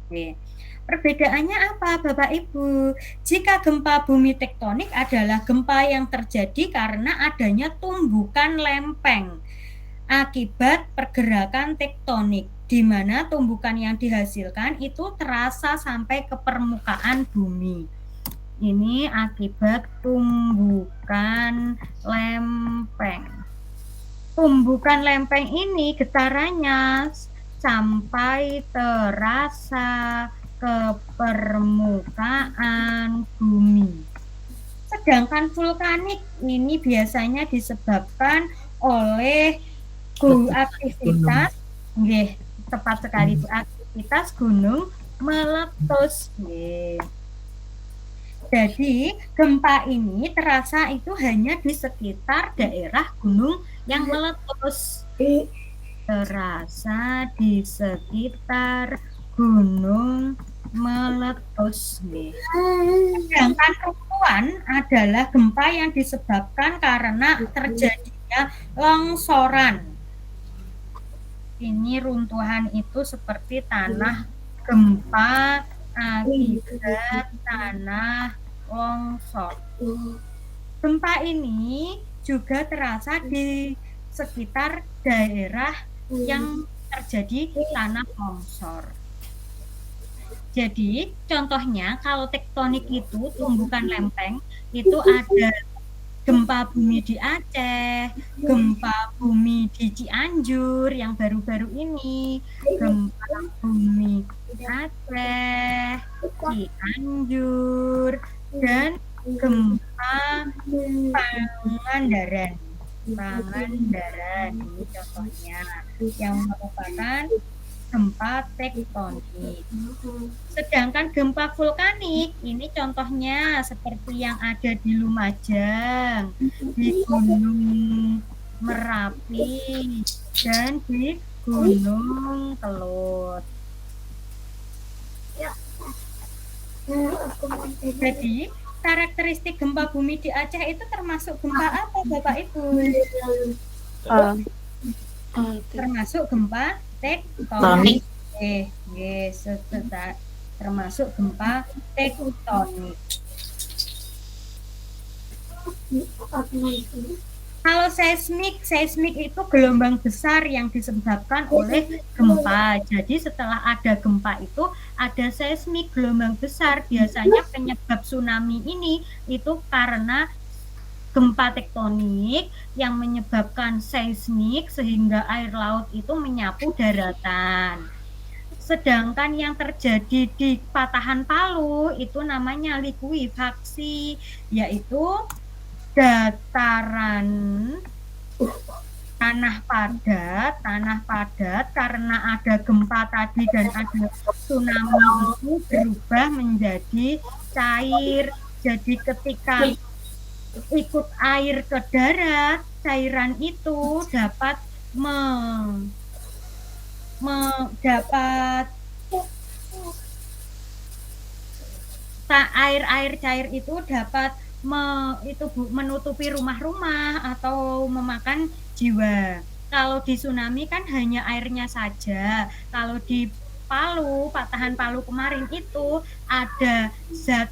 Oke. Perbedaannya apa Bapak Ibu? Jika gempa bumi tektonik adalah gempa yang terjadi karena adanya tumbukan lempeng akibat pergerakan tektonik, di mana tumbukan yang dihasilkan itu terasa sampai ke permukaan bumi. Ini akibat tumbukan lempeng. Tumbukan lempeng ini getarannya sampai terasa ke permukaan bumi. Sedangkan vulkanik ini biasanya disebabkan oleh aktivitas, tepat sekali, aktivitas gunung meletus. Jadi gempa ini terasa itu hanya di sekitar daerah gunung yang meletus. Terasa di sekitar gunung meletus. Sedangkan runtuhan adalah gempa yang disebabkan karena terjadinya longsoran. Ini runtuhan itu seperti tanah gempa akibat tanah longsor. Gempa ini juga terasa di sekitar daerah yang terjadi tanah longsor. Jadi contohnya kalau tektonik itu tumbukan lempeng itu ada gempa bumi di Aceh, gempa bumi di Cianjur yang baru-baru ini, gempa bumi di Aceh, Cianjur, dan gempa Pangandaran. Ini contohnya yang merupakan gempa tektonik. Sedangkan gempa vulkanik ini contohnya seperti yang ada di Lumajang, di Gunung Merapi, dan di Gunung Kelut. Jadi karakteristik gempa bumi di Aceh itu termasuk gempa apa Bapak Ibu? Termasuk gempa tektonik. Yes, termasuk gempa tektonik. Kalau seismik itu gelombang besar yang disebabkan oleh gempa. Jadi setelah ada gempa itu ada seismik gelombang besar. Biasanya penyebab tsunami ini itu karena gempa tektonik yang menyebabkan seismik sehingga air laut itu menyapu daratan. Sedangkan yang terjadi di patahan Palu itu namanya likuifaksi, yaitu dataran tanah padat karena ada gempa tadi dan ada tsunami itu berubah menjadi cair. Jadi ketika ikut air ke darat, cairan itu dapat air cair itu dapat menutupi rumah-rumah atau memakan jiwa. Kalau di tsunami kan hanya airnya saja. Kalau di Palu, patahan Palu kemarin itu ada zat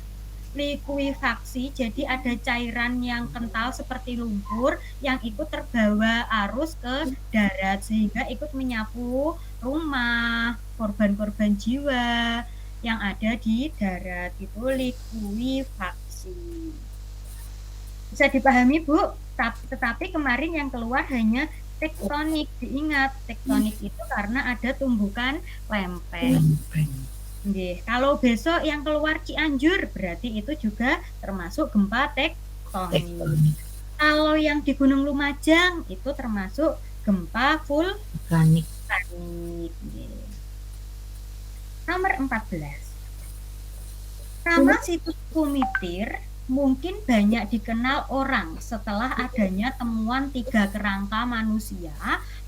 likuifaksi, jadi ada cairan yang kental seperti lumpur yang ikut terbawa arus ke darat sehingga ikut menyapu rumah, korban-korban jiwa yang ada di darat. Itu likuifaksi. Bisa dipahami Bu, tetapi kemarin yang keluar hanya tektonik. Diingat, tektonik itu karena ada tumbukan lempeng. Kalau besok yang keluar Cianjur berarti itu juga termasuk gempa tektonik. Kalau yang di Gunung Lumajang itu termasuk gempa vulkanik. Nomor 14. Nama situs Kumitir mungkin banyak dikenal orang setelah adanya temuan 3 kerangka manusia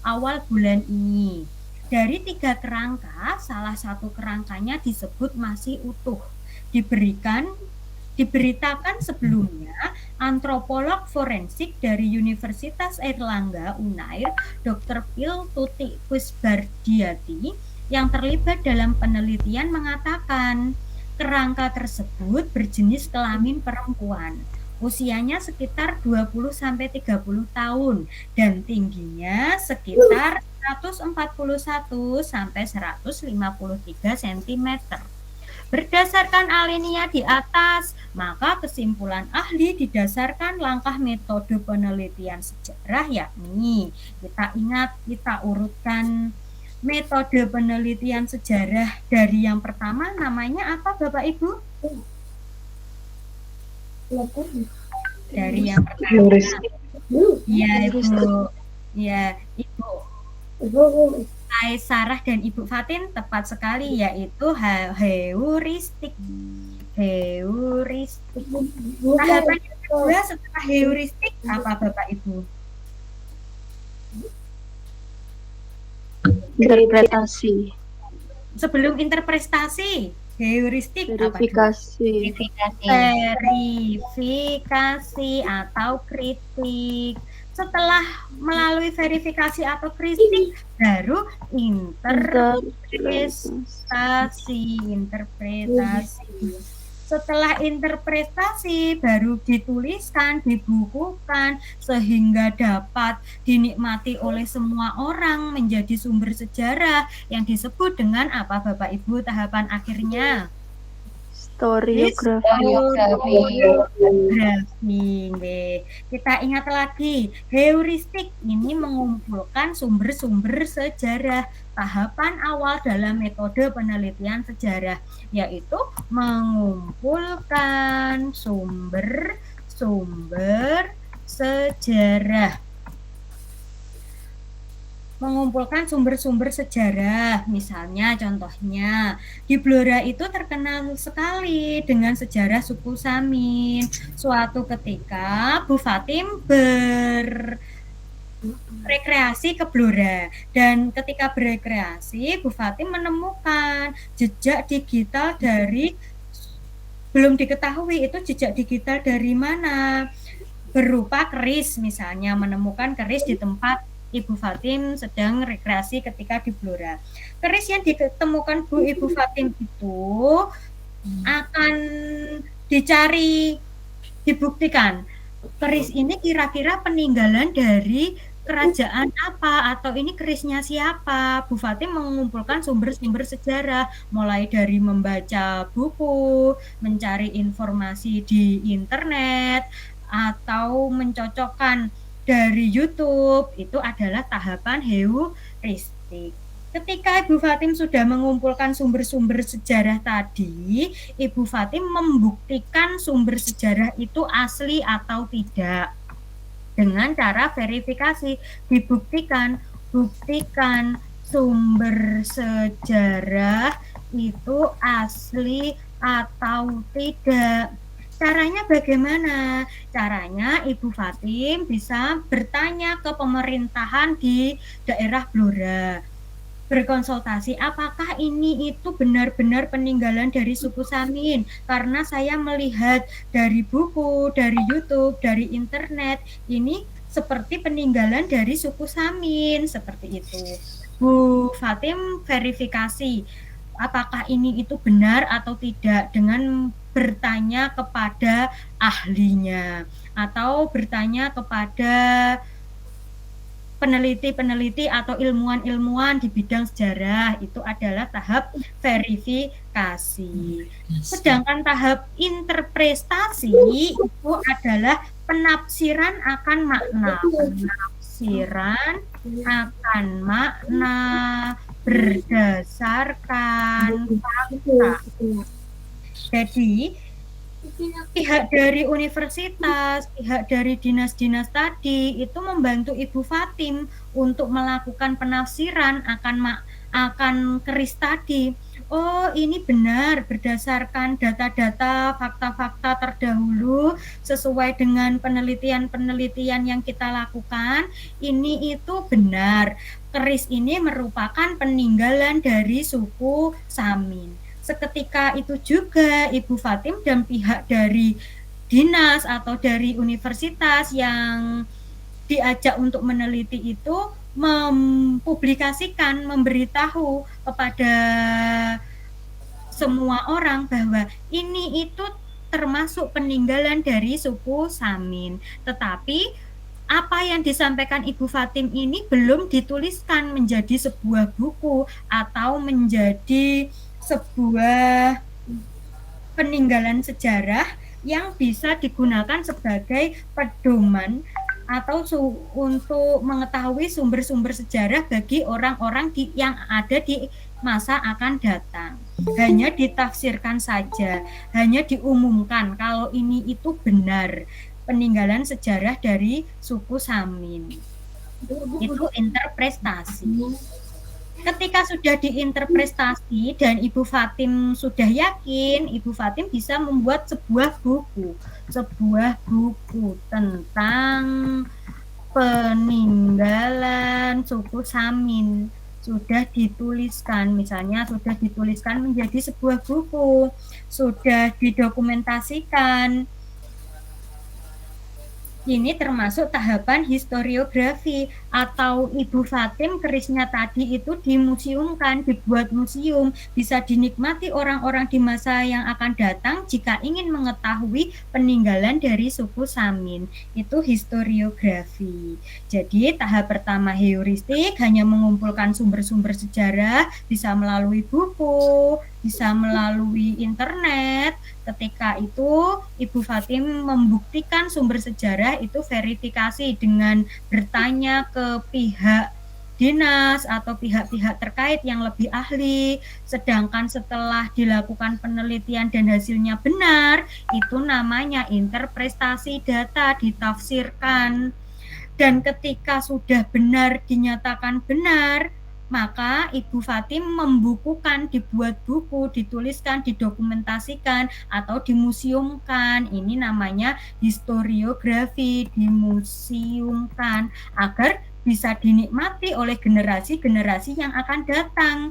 awal bulan ini. Dari 3 kerangka, salah satu kerangkanya disebut masih utuh. Diberitakan sebelumnya, antropolog forensik dari Universitas Airlangga Unair, Dr. Phil Tuti Kusbardiati, yang terlibat dalam penelitian mengatakan kerangka tersebut berjenis kelamin perempuan. Usianya sekitar 20-30 tahun dan tingginya sekitar 141 sampai 153 cm. Berdasarkan alinea di atas, maka kesimpulan ahli didasarkan langkah metode penelitian sejarah, yakni kita urutkan metode penelitian sejarah dari yang pertama. Namanya apa Bapak Ibu? Dari yang pertama. Ya Ibu. Ya Ibu. Sarah dan Ibu Fatin tepat sekali, yaitu heuristik. Tahapan yang kedua setelah heuristik apa Bapak Ibu? Interpretasi. Sebelum interpretasi, heuristik Verifikasi. Verifikasi atau kritik. Setelah melalui verifikasi atau kritik, baru interpretasi. Setelah interpretasi, baru dituliskan, dibukukan, sehingga dapat dinikmati oleh semua orang, menjadi sumber sejarah yang disebut dengan apa Bapak Ibu tahapan akhirnya? Historiografi. Kita ingat lagi, heuristik ini mengumpulkan sumber-sumber sejarah. Tahapan awal dalam metode penelitian sejarah yaitu mengumpulkan sumber-sumber sejarah. Mengumpulkan sumber-sumber sejarah, misalnya contohnya di Blora itu terkenal sekali dengan sejarah suku Samin. Suatu ketika Bu Fatim rekreasi ke Blora, dan ketika berekreasi Bu Fatim menemukan jejak digital dari belum diketahui itu jejak digital dari mana, berupa keris, misalnya menemukan keris di tempat Ibu Fatim sedang rekreasi ketika di Blora. Keris yang ditemukan Ibu Fatim itu akan dicari, dibuktikan keris ini kira-kira peninggalan dari kerajaan apa, atau ini kerisnya siapa. Bu Fatim mengumpulkan sumber-sumber sejarah, mulai dari membaca buku, mencari informasi di internet, atau mencocokkan dari YouTube. Itu adalah tahapan heuristik. Ketika Ibu Fatim sudah mengumpulkan sumber-sumber sejarah tadi, Ibu Fatim membuktikan sumber sejarah itu asli atau tidak dengan cara verifikasi. Buktikan sumber sejarah itu asli atau tidak. Caranya bagaimana? Caranya Ibu Fatim bisa bertanya ke pemerintahan di daerah Blora, berkonsultasi, apakah ini itu benar-benar peninggalan dari suku Samin? Karena saya melihat dari buku, dari YouTube, dari internet, ini seperti peninggalan dari suku Samin, seperti itu. Bu Fatim verifikasi apakah ini itu benar atau tidak dengan bertanya kepada ahlinya, atau bertanya kepada peneliti-peneliti atau ilmuwan-ilmuwan di bidang sejarah. Itu adalah tahap verifikasi. Sedangkan tahap interpretasi itu adalah penafsiran akan makna. Penafsiran akan makna berdasarkan fakta. Jadi pihak dari universitas, pihak dari dinas-dinas tadi itu membantu Ibu Fatim untuk melakukan penafsiran akan keris tadi. Oh, ini benar berdasarkan data-data, fakta-fakta terdahulu sesuai dengan penelitian-penelitian yang kita lakukan. Ini itu benar. Keris ini merupakan peninggalan dari suku Samin. Seketika itu juga Ibu Fatim dan pihak dari dinas atau dari universitas yang diajak untuk meneliti itu mempublikasikan, memberitahu kepada semua orang bahwa ini itu termasuk peninggalan dari suku Samin. Tetapi apa yang disampaikan Ibu Fatim ini belum dituliskan menjadi sebuah buku atau menjadi sebuah peninggalan sejarah yang bisa digunakan sebagai pedoman atau untuk mengetahui sumber-sumber sejarah bagi orang-orang yang ada di masa akan datang. Hanya ditafsirkan saja, hanya diumumkan kalau ini itu benar peninggalan sejarah dari suku Samin. Itu interpretasi. Ketika sudah diinterpretasi dan Ibu Fatim sudah yakin, Ibu Fatim bisa membuat sebuah buku tentang peninggalan suku Samin. Sudah dituliskan, misalnya sudah dituliskan menjadi sebuah buku, sudah didokumentasikan. Ini termasuk tahapan historiografi, atau Ibu Fatim kerisnya tadi itu dimuseumkan, dibuat museum, bisa dinikmati orang-orang di masa yang akan datang jika ingin mengetahui peninggalan dari suku Samin. Itu historiografi. Jadi tahap pertama heuristik hanya mengumpulkan sumber-sumber sejarah, bisa melalui buku, bisa melalui internet. Ketika itu Ibu Fatim membuktikan sumber sejarah itu verifikasi dengan bertanya ke pihak dinas atau pihak-pihak terkait yang lebih ahli. Sedangkan setelah dilakukan penelitian dan hasilnya benar, itu namanya interpretasi data, ditafsirkan. Dan ketika sudah benar, dinyatakan benar, maka Ibu Fatim membukukan, dibuat buku, dituliskan, didokumentasikan, atau dimuseumkan. Ini namanya historiografi, dimuseumkan, agar bisa dinikmati oleh generasi-generasi yang akan datang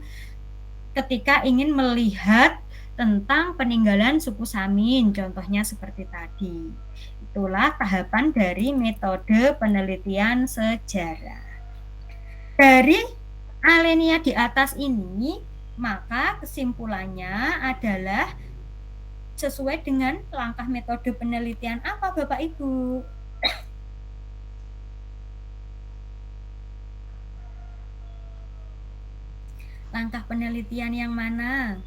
ketika ingin melihat tentang peninggalan suku Samin, contohnya seperti tadi. Itulah tahapan dari metode penelitian sejarah. Dari alinea di atas ini, maka kesimpulannya adalah sesuai dengan langkah metode penelitian apa Bapak Ibu? Langkah penelitian yang mana?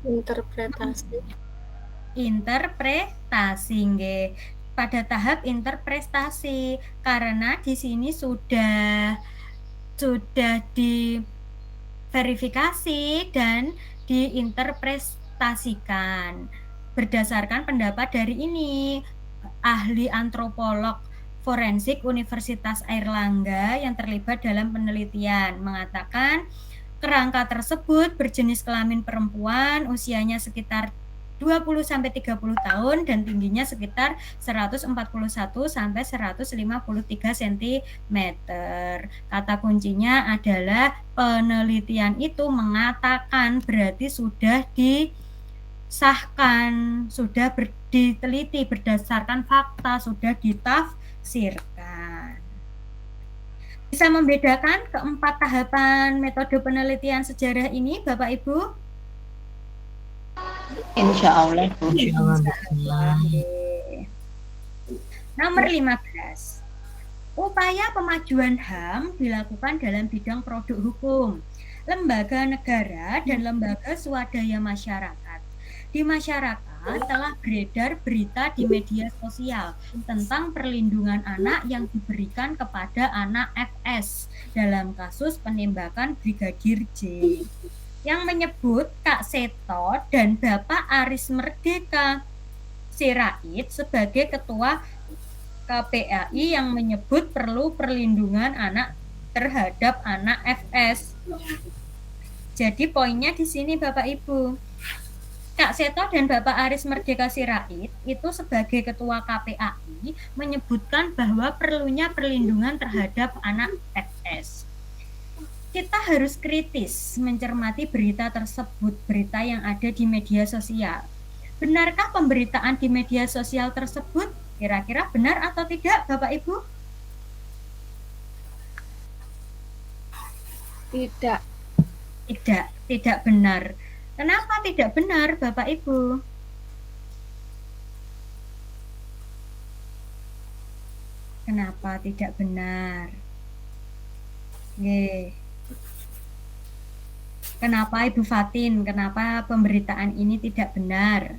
Interpretasi. Interpretasi, nggih. Pada tahap interpretasi, karena di sini sudah diverifikasi dan diinterpretasikan berdasarkan pendapat dari ini ahli antropolog forensik Universitas Airlangga yang terlibat dalam penelitian mengatakan kerangka tersebut berjenis kelamin perempuan, usianya sekitar 20-30 tahun dan tingginya sekitar 141-153 cm. Kata kuncinya adalah penelitian itu mengatakan berarti sudah disahkan, sudah diteliti berdasarkan fakta, sudah ditafsirkan. Bisa membedakan keempat tahapan metode penelitian sejarah ini, Bapak Ibu? Insya Allah. Nomor 15. Upaya pemajuan HAM dilakukan dalam bidang produk hukum, lembaga negara dan lembaga swadaya masyarakat. Di masyarakat telah beredar berita di media sosial tentang perlindungan anak yang diberikan kepada anak FS dalam kasus penembakan Brigadir J, yang menyebut Kak Seto dan Bapak Aris Merdeka Sirait sebagai ketua KPAI yang menyebut perlu perlindungan anak terhadap anak FS. Jadi poinnya di sini Bapak Ibu, Kak Seto dan Bapak Aris Merdeka Sirait itu sebagai ketua KPAI menyebutkan bahwa perlunya perlindungan terhadap anak FS. Kita harus kritis mencermati berita tersebut, berita yang ada di media sosial. Benarkah pemberitaan di media sosial tersebut? Kira-kira benar atau tidak, Bapak Ibu? Tidak. Tidak benar. Kenapa tidak benar, Bapak Ibu? Kenapa tidak benar? Nggih. Kenapa Ibu Fatin? Kenapa pemberitaan ini tidak benar?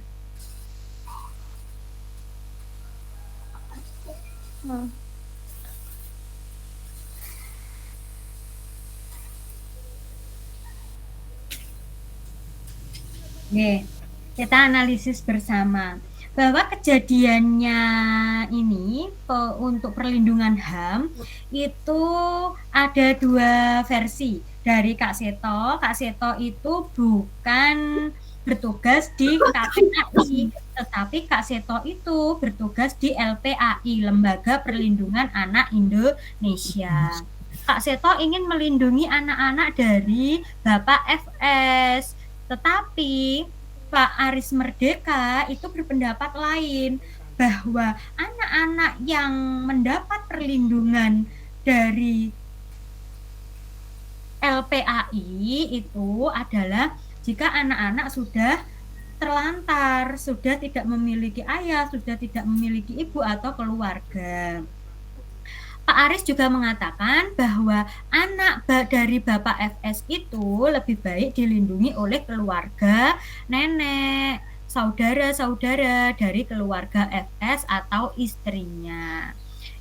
Oke, kita analisis bersama bahwa kejadiannya ini untuk perlindungan HAM itu ada dua versi dari Kak Seto. Kak Seto itu bukan bertugas di KPAI, tetapi Kak Seto itu bertugas di LPAI, Lembaga Perlindungan Anak Indonesia. Kak Seto ingin melindungi anak-anak dari Bapak FS, tetapi Pak Aris Merdeka itu berpendapat lain, bahwa anak-anak yang mendapat perlindungan dari LPAI itu adalah jika anak-anak sudah terlantar, sudah tidak memiliki ayah, sudah tidak memiliki ibu atau keluarga. Pak Aris juga mengatakan bahwa anak dari Bapak FS itu lebih baik dilindungi oleh keluarga, nenek, saudara-saudara dari keluarga FS atau istrinya.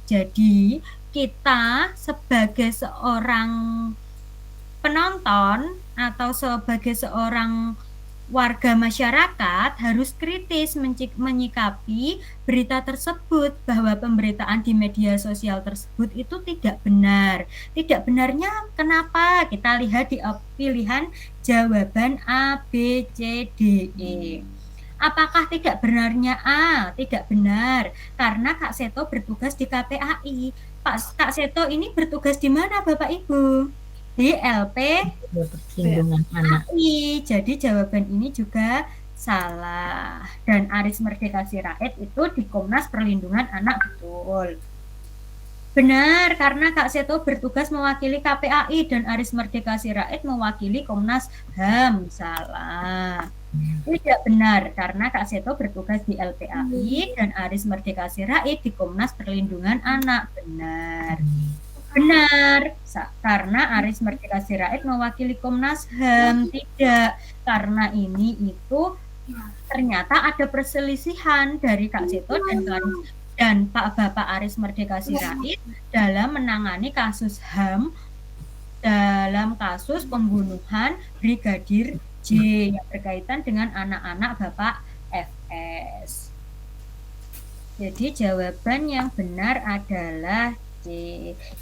Jadi kita sebagai seorang penonton atau sebagai seorang warga masyarakat harus kritis menyikapi berita tersebut, bahwa pemberitaan di media sosial tersebut itu tidak benar. Tidak benarnya kenapa? Kita lihat di pilihan jawaban A, B, C, D, E. Apakah tidak benarnya A? Tidak benar, karena Kak Seto bertugas di KPAI. Kak Seto ini bertugas di mana Bapak Ibu? Di Perlindungan anak. LPAI. Jadi jawaban ini juga salah. Dan Aris Merdeka Sirait itu di Komnas Perlindungan Anak, betul. Benar, karena Kak Seto bertugas mewakili KPAI dan Aris Merdeka Sirait mewakili Komnas HAM. Salah. Tidak benar, karena Kak Seto bertugas di LPAI dan Aris Merdeka Sirait di Komnas Perlindungan Anak. Benar. Benar, karena Aris Merdeka Sirait mewakili Komnas HAM. Tidak, karena ini itu ternyata ada perselisihan dari Kak Seto dan Pak Bapak Aris Merdeka Sirait dalam menangani kasus HAM dalam kasus pembunuhan Brigadir J yang berkaitan dengan anak-anak Bapak FS. Jadi jawaban yang benar adalah C.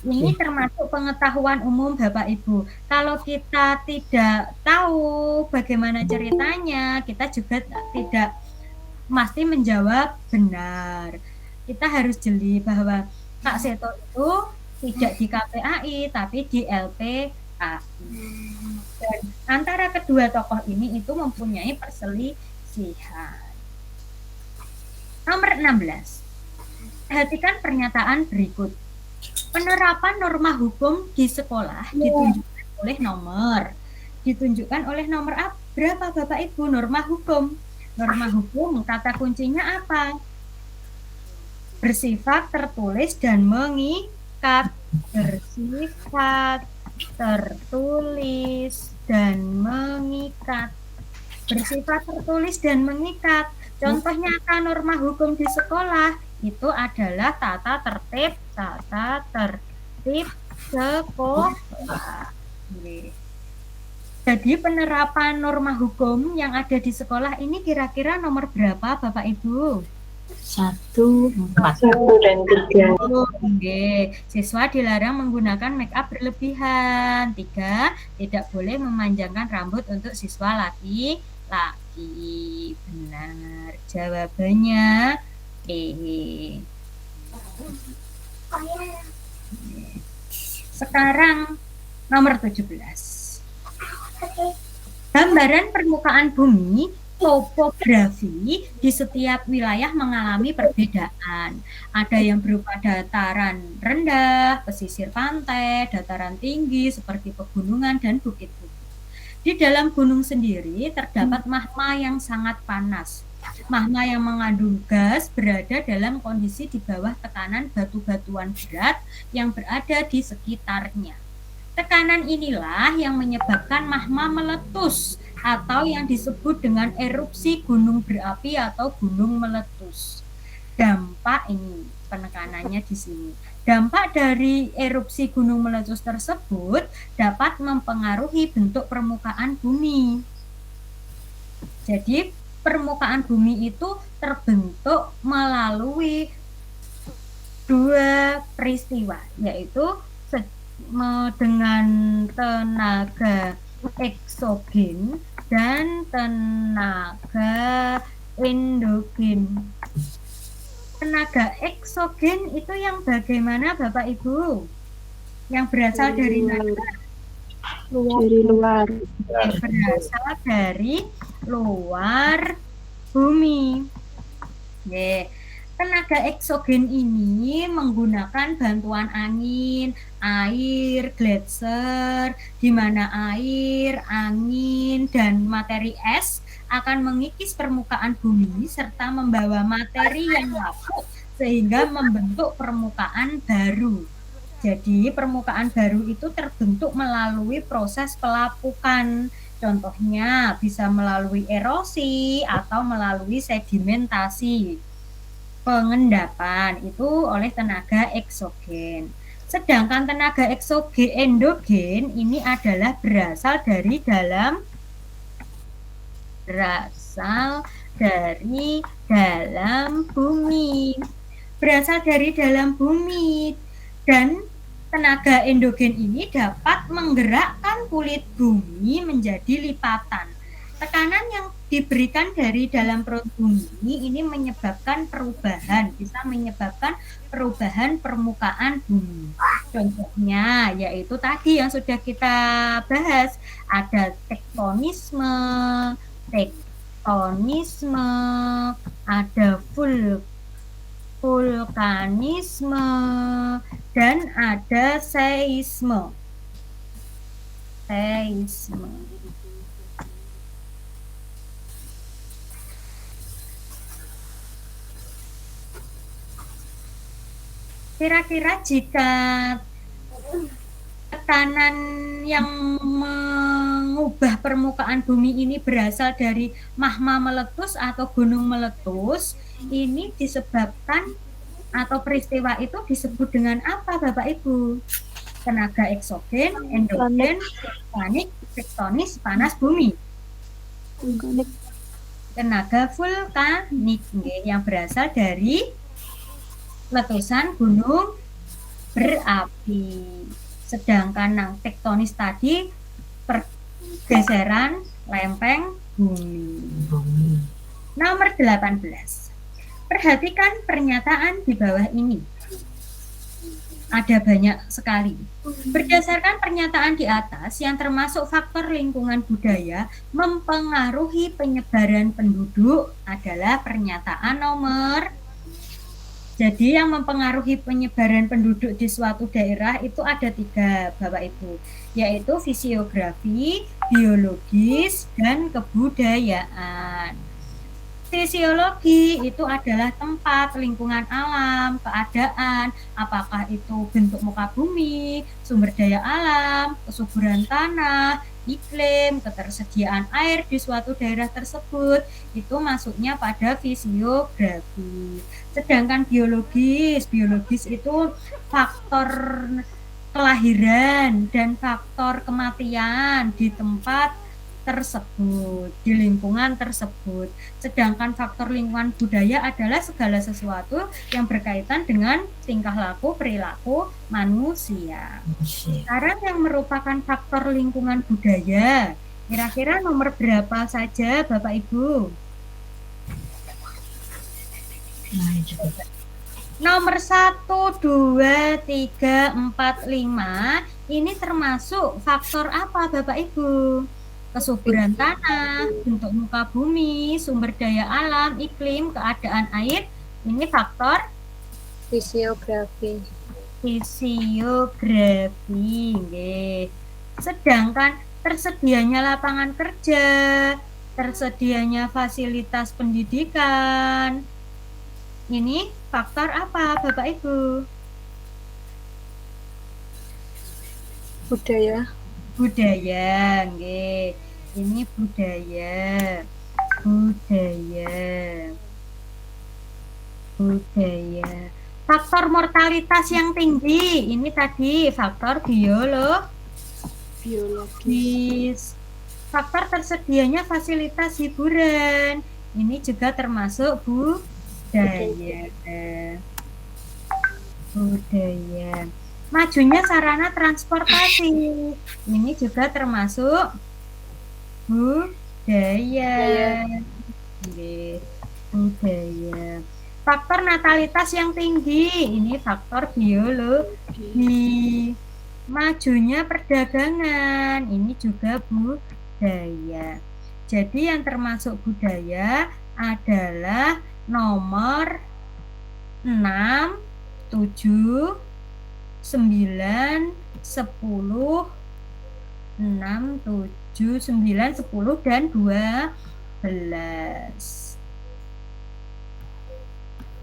Ini termasuk pengetahuan umum Bapak Ibu. Kalau kita tidak tahu bagaimana ceritanya, kita juga tidak mesti menjawab benar. Kita harus jeli bahwa Kak Seto itu tidak di KPAI tapi di LPAI. Dan antara kedua tokoh ini itu mempunyai perselisihan. Nomor 16. Perhatikan pernyataan berikut. Penerapan norma hukum di sekolah ditunjukkan oleh nomor berapa Bapak Ibu? Norma hukum. Norma hukum kata kuncinya apa? Bersifat tertulis dan mengikat. Bersifat tertulis dan mengikat. Bersifat tertulis dan mengikat. Contoh nyata norma hukum di sekolah itu adalah tata tertib sekolah. Jadi penerapan norma hukum yang ada di sekolah ini kira-kira nomor berapa Bapak Ibu? 1, 4. 1 dan 3. Siswa dilarang menggunakan make up berlebihan. 3, tidak boleh memanjangkan rambut untuk siswa laki-laki. Benar. Jawabannya E. Sekarang nomor 17. Gambaran permukaan bumi, topografi di setiap wilayah mengalami perbedaan. Ada yang berupa dataran rendah, pesisir pantai, dataran tinggi seperti pegunungan dan bukit-bukit. Di dalam gunung sendiri terdapat magma yang sangat panas. Magma yang mengandung gas berada dalam kondisi di bawah tekanan batu-batuan berat yang berada di sekitarnya. Tekanan inilah yang menyebabkan magma meletus atau yang disebut dengan erupsi gunung berapi atau gunung meletus. Dampak ini penekanannya di sini. Dampak dari erupsi gunung meletus tersebut dapat mempengaruhi bentuk permukaan bumi. Jadi permukaan bumi itu terbentuk melalui dua peristiwa, yaitu dengan tenaga eksogen dan tenaga endogen. Tenaga eksogen itu yang bagaimana Bapak Ibu? Yang berasal dari mana? Dari luar. Berasal dari luar bumi. Tenaga eksogen ini menggunakan bantuan angin, air, gletser, di mana air, angin, dan materi es akan mengikis permukaan bumi serta membawa materi yang lapuk sehingga membentuk permukaan baru. Jadi permukaan baru itu terbentuk melalui proses pelapukan. Contohnya bisa melalui erosi atau melalui sedimentasi. Pengendapan itu oleh tenaga eksogen. Sedangkan tenaga eksogen endogen ini adalah berasal dari dalam bumi. Berasal dari dalam bumi. Dan tenaga endogen ini dapat menggerakkan kulit bumi menjadi lipatan. Tekanan yang diberikan dari dalam perut bumi ini menyebabkan perubahan, bisa menyebabkan perubahan permukaan bumi. Contohnya yaitu tadi yang sudah kita bahas, ada tektonisme, ada vulkanisme, dan ada seisme. Kira-kira jika tekanan yang mengubah permukaan bumi ini berasal dari magma meletus atau gunung meletus, ini disebabkan atau peristiwa itu disebut dengan apa Bapak Ibu? Tenaga eksogen, endogen, vulkanik, tektonis, panas bumi. Tenaga vulkanik yang berasal dari letusan gunung berapi. Sedangkan yang tektonis tadi pergeseran lempeng bumi. Nomor 18. Perhatikan pernyataan di bawah ini. Ada banyak sekali. Berdasarkan pernyataan di atas yang termasuk faktor lingkungan budaya mempengaruhi penyebaran penduduk adalah pernyataan nomor. Jadi yang mempengaruhi penyebaran penduduk di suatu daerah itu ada 3 Bapak Ibu, yaitu fisiografi, biologis, dan kebudayaan. Fisiologi itu adalah tempat, lingkungan alam, keadaan, apakah itu bentuk muka bumi, sumber daya alam, kesuburan tanah, iklim, ketersediaan air di suatu daerah tersebut, itu masuknya pada fisiografi. Sedangkan biologis itu faktor kelahiran dan faktor kematian di tempat tersebut, di lingkungan tersebut. Sedangkan faktor lingkungan budaya adalah segala sesuatu yang berkaitan dengan tingkah laku, perilaku manusia. Sekarang yang merupakan faktor lingkungan budaya, kira-kira nomor berapa saja Bapak Ibu? Nomor 1, 2, 3, 4, 5 ini termasuk faktor apa Bapak Ibu? Kesuburan tanah, bentuk muka bumi, sumber daya alam, iklim, keadaan air, ini faktor Fisiografi. Nggih. Sedangkan tersedianya lapangan kerja, tersedianya fasilitas pendidikan, ini faktor apa Bapak Ibu? Budaya. Nggih. Ini budaya. Faktor mortalitas yang tinggi, ini tadi faktor biologis. Faktor tersedianya fasilitas hiburan, ini juga termasuk budaya. Majunya sarana transportasi, ini juga termasuk budaya. Faktor natalitas yang tinggi, ini faktor biologi. Majunya perdagangan, ini juga budaya. Jadi yang termasuk budaya adalah nomor 6, 7, 9, 10, 6, 7, 9, 10, dan 12.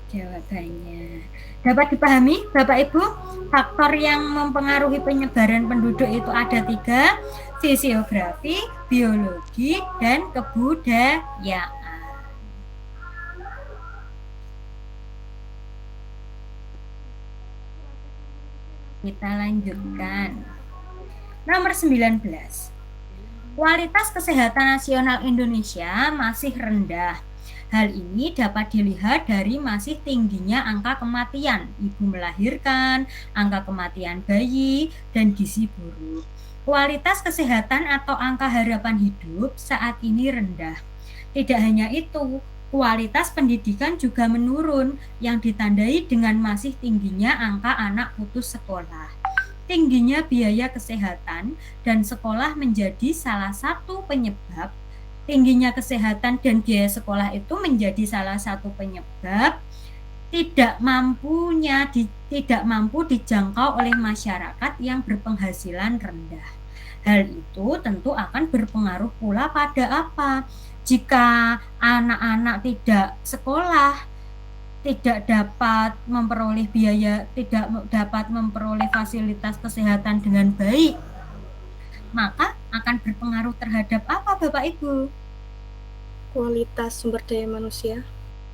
Jawabannya dapat dipahami Bapak Ibu? Faktor yang mempengaruhi penyebaran penduduk itu ada 3, fisiografi, biologi, dan kebudayaan. Kita lanjutkan. Nomor 19. Kualitas kesehatan nasional Indonesia masih rendah. Hal ini dapat dilihat dari masih tingginya angka kematian ibu melahirkan, angka kematian bayi, dan gizi buruk. Kualitas kesehatan atau angka harapan hidup saat ini rendah. Tidak hanya itu, kualitas pendidikan juga menurun yang ditandai dengan masih tingginya angka anak putus sekolah. Tingginya biaya kesehatan dan sekolah menjadi salah satu penyebab. Tingginya kesehatan dan biaya sekolah itu menjadi salah satu penyebab tidak mampu dijangkau oleh masyarakat yang berpenghasilan rendah. Hal itu tentu akan berpengaruh pula pada apa? Jika anak-anak tidak sekolah, tidak dapat memperoleh biaya, tidak dapat memperoleh fasilitas kesehatan dengan baik, maka akan berpengaruh terhadap apa Bapak Ibu? Kualitas sumber daya manusia.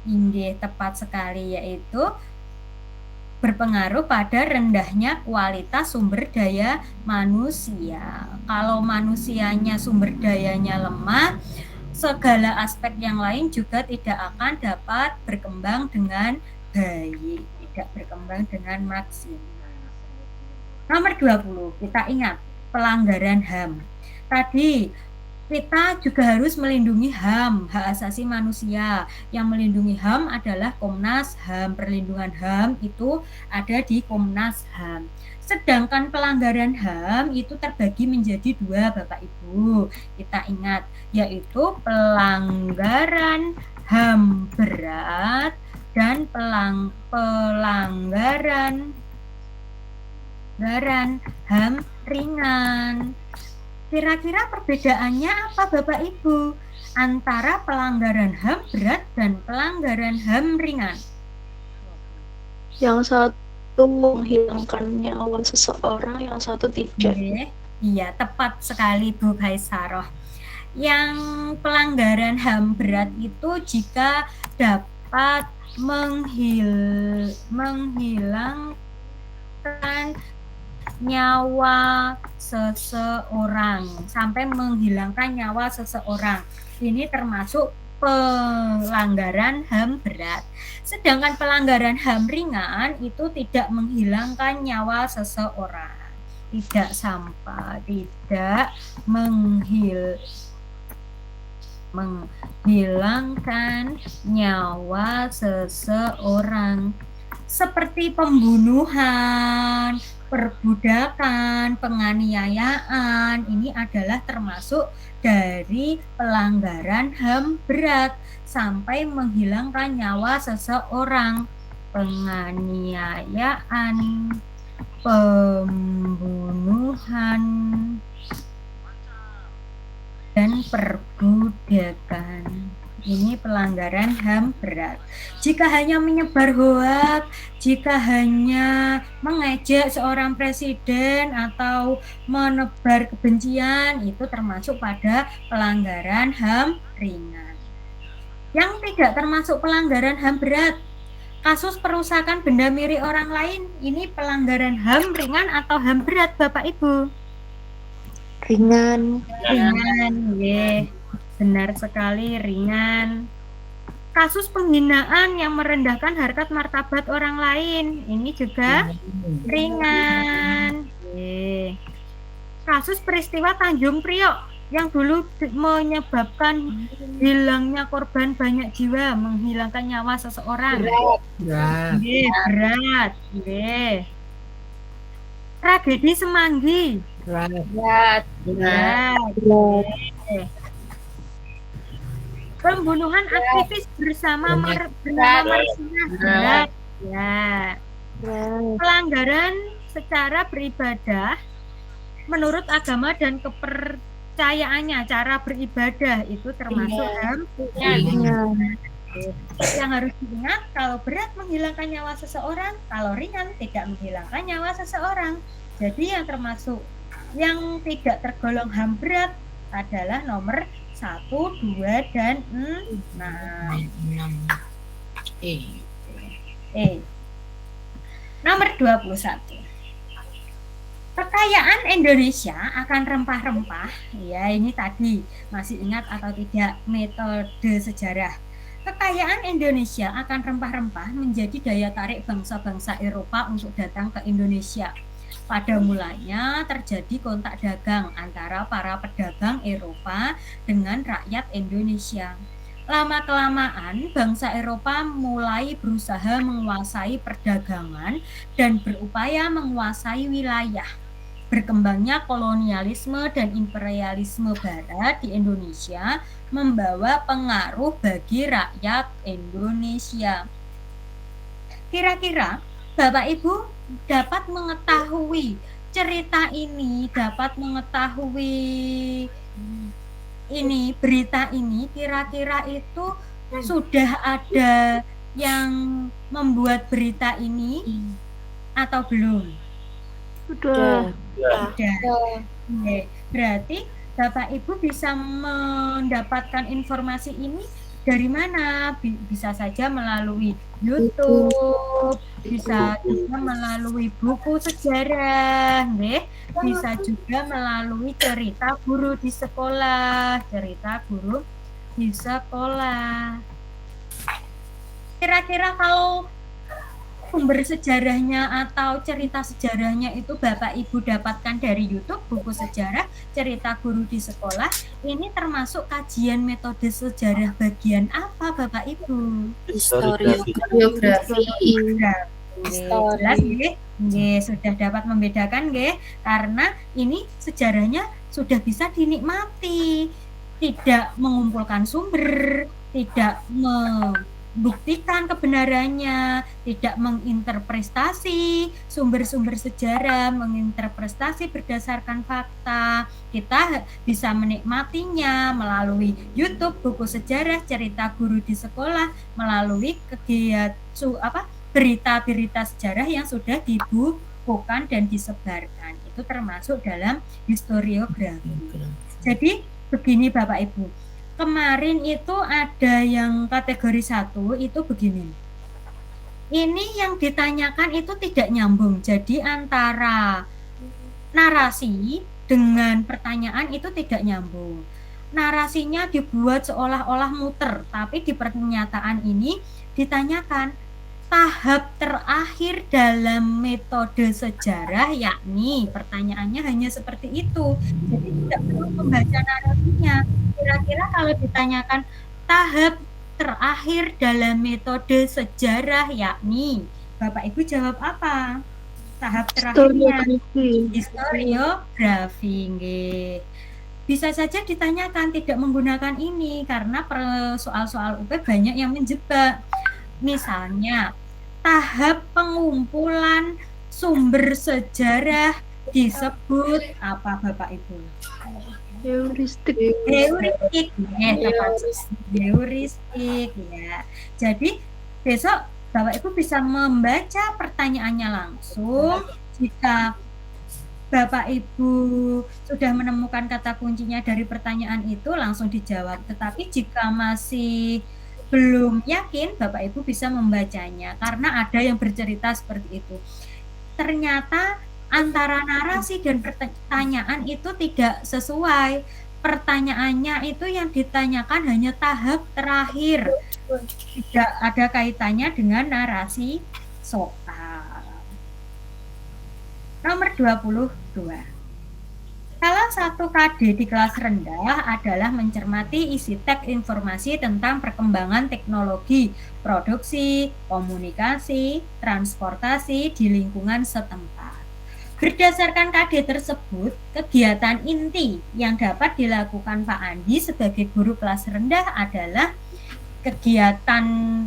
Ini tepat sekali, yaitu berpengaruh pada rendahnya kualitas sumber daya manusia. Kalau manusianya sumber dayanya lemah, segala aspek yang lain juga tidak akan dapat berkembang dengan baik, tidak berkembang dengan maksimal. Nomor 20, kita ingat pelanggaran HAM. Tadi kita juga harus melindungi HAM, hak asasi manusia. Yang melindungi HAM adalah Komnas HAM. Perlindungan HAM itu ada di Komnas HAM. Sedangkan pelanggaran HAM itu terbagi menjadi 2 Bapak Ibu. Kita ingat, yaitu pelanggaran HAM berat dan pelanggaran HAM ringan. Kira-kira perbedaannya apa Bapak Ibu antara pelanggaran HAM berat dan pelanggaran HAM ringan? Yang satu menghilangkan nyawa seseorang, yang satu tidak. Iya, tepat sekali Bu Kaisaroh. Yang pelanggaran HAM berat itu jika dapat menghilangkan nyawa seseorang, sampai menghilangkan nyawa seseorang. Ini termasuk pelanggaran HAM berat. Sedangkan pelanggaran HAM ringan itu tidak menghilangkan nyawa seseorang. Tidak menghilangkan nyawa seseorang, seperti pembunuhan, perbudakan, penganiayaan. Ini adalah termasuk dari pelanggaran HAM berat sampai menghilangkan nyawa seseorang. Penganiayaan, pembunuhan, dan perbudakan. Ini pelanggaran HAM berat. Jika hanya menyebar hoaks, jika hanya mengejek seorang presiden atau menebar kebencian, itu termasuk pada pelanggaran HAM ringan. Yang tidak termasuk pelanggaran HAM berat, kasus perusakan benda milik orang lain, ini pelanggaran HAM ringan atau HAM berat Bapak Ibu? Ringan. Ringan, benar sekali, ringan. Kasus penghinaan yang merendahkan harkat martabat orang lain, ini juga ringan. Kasus peristiwa Tanjung Priok yang dulu menyebabkan hilangnya korban banyak jiwa, menghilangkan nyawa seseorang. Berat. Tragedi Semanggi. Berat. Pembunuhan aktivis bersama Marsinah. Ya. Pelanggaran secara beribadah menurut agama dan kepercayaannya, cara beribadah itu termasuk HAM. Yang harus diingat, kalau berat menghilangkan nyawa seseorang, kalau ringan tidak menghilangkan nyawa seseorang. Jadi yang termasuk yang tidak tergolong HAM berat adalah nomor 1, 2, dan 6. Nomor 21. Kekayaan Indonesia akan rempah-rempah. Ya, ini tadi masih ingat atau tidak metode sejarah. Kekayaan Indonesia akan rempah-rempah menjadi daya tarik bangsa-bangsa Eropa untuk datang ke Indonesia. Pada mulanya terjadi kontak dagang antara para pedagang Eropa dengan rakyat Indonesia. Lama-kelamaan, bangsa Eropa mulai berusaha menguasai perdagangan dan berupaya menguasai wilayah. Berkembangnya kolonialisme dan imperialisme Barat di Indonesia membawa pengaruh bagi rakyat Indonesia. Kira-kira Bapak Ibu dapat mengetahui cerita ini, dapat mengetahui ini, berita ini, kira-kira itu sudah ada yang membuat berita ini atau belum? Sudah. Sudah. Oke, berarti Bapak Ibu bisa mendapatkan informasi ini dari mana? Bisa saja melalui YouTube, bisa juga melalui buku sejarah, nggih. Bisa juga melalui cerita guru di sekolah, Kira-kira kalau sumber sejarahnya atau cerita sejarahnya itu Bapak Ibu dapatkan dari YouTube, buku sejarah, cerita guru di sekolah, ini termasuk kajian metode sejarah bagian apa Bapak Ibu? Historiografi. Jelas nggih? Nggih, sudah dapat membedakan nggih? Karena ini sejarahnya sudah bisa dinikmati, tidak mengumpulkan sumber, tidak membuktikan kebenarannya, tidak menginterpretasi sumber-sumber sejarah, menginterpretasi berdasarkan fakta. Kita bisa menikmatinya melalui YouTube, buku sejarah, cerita guru di sekolah, melalui kegiatan berita-berita sejarah yang sudah dibukukan dan disebarkan. Itu termasuk dalam historiografi. Jadi begini Bapak Ibu, kemarin itu ada yang kategori 1 itu begini. Ini yang ditanyakan itu tidak nyambung. Jadi antara narasi dengan pertanyaan itu tidak nyambung. Narasinya dibuat seolah-olah muter, tapi di pernyataan ini ditanyakan tahap terakhir dalam metode sejarah, yakni pertanyaannya hanya seperti itu. Jadi tidak perlu membaca narasinya. Kira-kira kalau ditanyakan tahap terakhir dalam metode sejarah, yakni Bapak Ibu jawab apa? Tahap terakhirnya historiografi. Nggih. Bisa saja ditanyakan tidak menggunakan ini karena soal-soal UP banyak yang menjebak. Misalnya, tahap pengumpulan sumber sejarah disebut apa Bapak Ibu? Heuristik. Heuristik ya. Jadi besok Bapak Ibu bisa membaca pertanyaannya langsung. Jika Bapak Ibu sudah menemukan kata kuncinya dari pertanyaan itu langsung dijawab. Tetapi jika masih belum yakin, Bapak Ibu bisa membacanya karena ada yang bercerita seperti itu. Ternyata antara narasi dan pertanyaan itu tidak sesuai. Pertanyaannya itu yang ditanyakan hanya tahap terakhir. Tidak ada kaitannya dengan narasi soal. Nomor 22. Salah satu KD di kelas rendah adalah mencermati isi teks informasi tentang perkembangan teknologi, produksi, komunikasi, transportasi di lingkungan setempat. Berdasarkan KD tersebut, kegiatan inti yang dapat dilakukan Pak Andi sebagai guru kelas rendah adalah kegiatan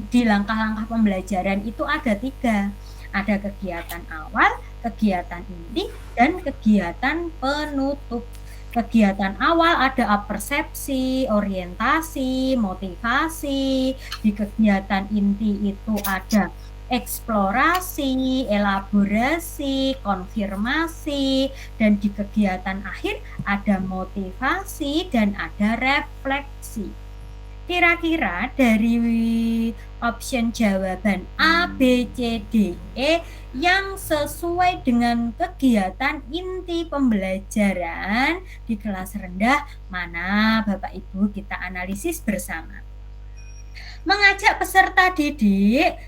di langkah-langkah pembelajaran itu ada 3. Ada kegiatan awal, kegiatan inti, dan kegiatan penutup. Kegiatan awal ada apersepsi, orientasi, motivasi. Di kegiatan inti itu ada eksplorasi, elaborasi, konfirmasi, dan di kegiatan akhir ada motivasi dan ada refleksi. Kira-kira dari option jawaban A, B, C, D, E yang sesuai dengan kegiatan inti pembelajaran di kelas rendah mana Bapak Ibu, kita analisis bersama. Mengajak peserta didik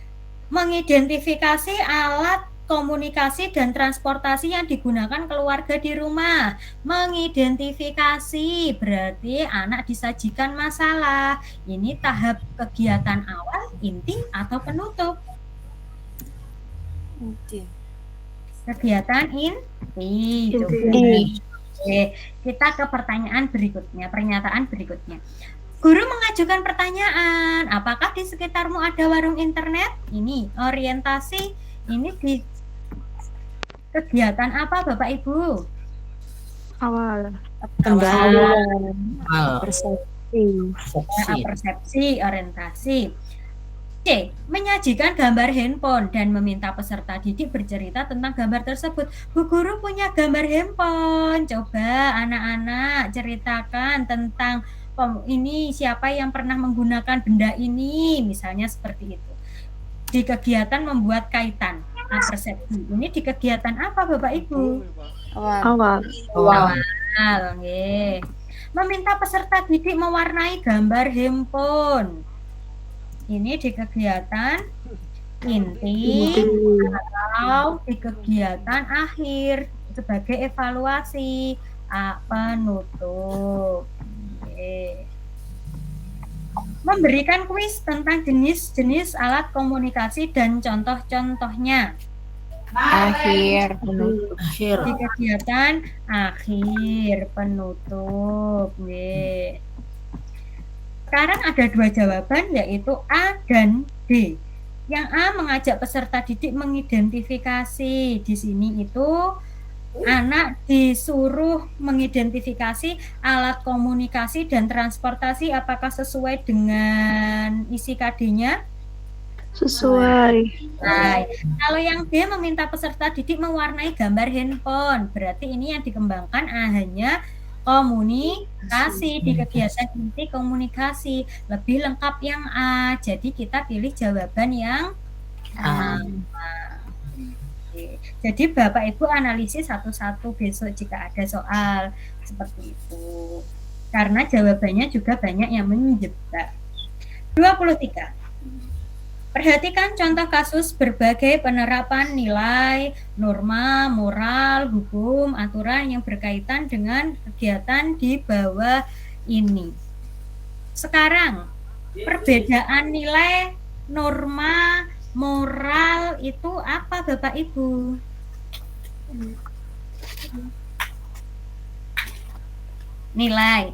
mengidentifikasi alat komunikasi dan transportasi yang digunakan keluarga di rumah. Mengidentifikasi berarti anak disajikan masalah. Ini tahap kegiatan awal, inti atau penutup? Kegiatan inti. Oke, kita ke pertanyaan berikutnya, pernyataan berikutnya. Guru mengajukan pertanyaan, apakah di sekitarmu ada warung internet? Ini orientasi, ini di kegiatan apa Bapak Ibu? Awal. Persepsi, orientasi. C. Menyajikan gambar handphone dan meminta peserta didik bercerita tentang gambar tersebut. Bu Guru punya gambar handphone. Coba anak-anak ceritakan tentang ini siapa yang pernah menggunakan benda ini, misalnya seperti itu. Di kegiatan membuat kaitan persepsi. Ini di kegiatan apa Bapak Ibu? Awal. Okay. Meminta peserta didik mewarnai gambar handphone. Ini di kegiatan inti atau di kegiatan akhir sebagai evaluasi penutup. Memberikan kuis tentang jenis-jenis alat komunikasi dan contoh-contohnya. Akhir. Di kegiatan akhir penutup. Sekarang ada 2 jawaban, yaitu A dan D. Yang A mengajak peserta didik mengidentifikasi. Di sini itu anak disuruh mengidentifikasi alat komunikasi dan transportasi, apakah sesuai dengan isi KD-nya? Sesuai. Nah, kalau yang D meminta peserta didik mewarnai gambar handphone, berarti ini yang dikembangkan hanya komunikasi. Di kegiatan inti komunikasi, lebih lengkap yang A, jadi kita pilih jawaban yang A. Jadi Bapak Ibu analisis satu-satu besok jika ada soal seperti itu, karena jawabannya juga banyak yang menjebak. 23. Perhatikan contoh kasus berbagai penerapan nilai, norma, moral, hukum, aturan yang berkaitan dengan kegiatan di bawah ini. Sekarang, perbedaan nilai, norma, moral itu apa Bapak Ibu? Nilai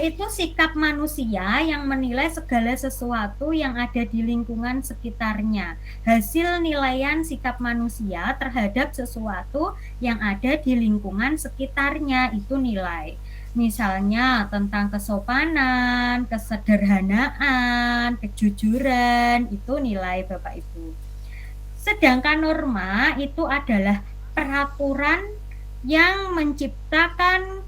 itu sikap manusia yang menilai segala sesuatu yang ada di lingkungan sekitarnya. Hasil nilaian sikap manusia terhadap sesuatu yang ada di lingkungan sekitarnya itu nilai. Misalnya tentang kesopanan, kesederhanaan, kejujuran, itu nilai Bapak Ibu. Sedangkan norma itu adalah peraturan yang menciptakan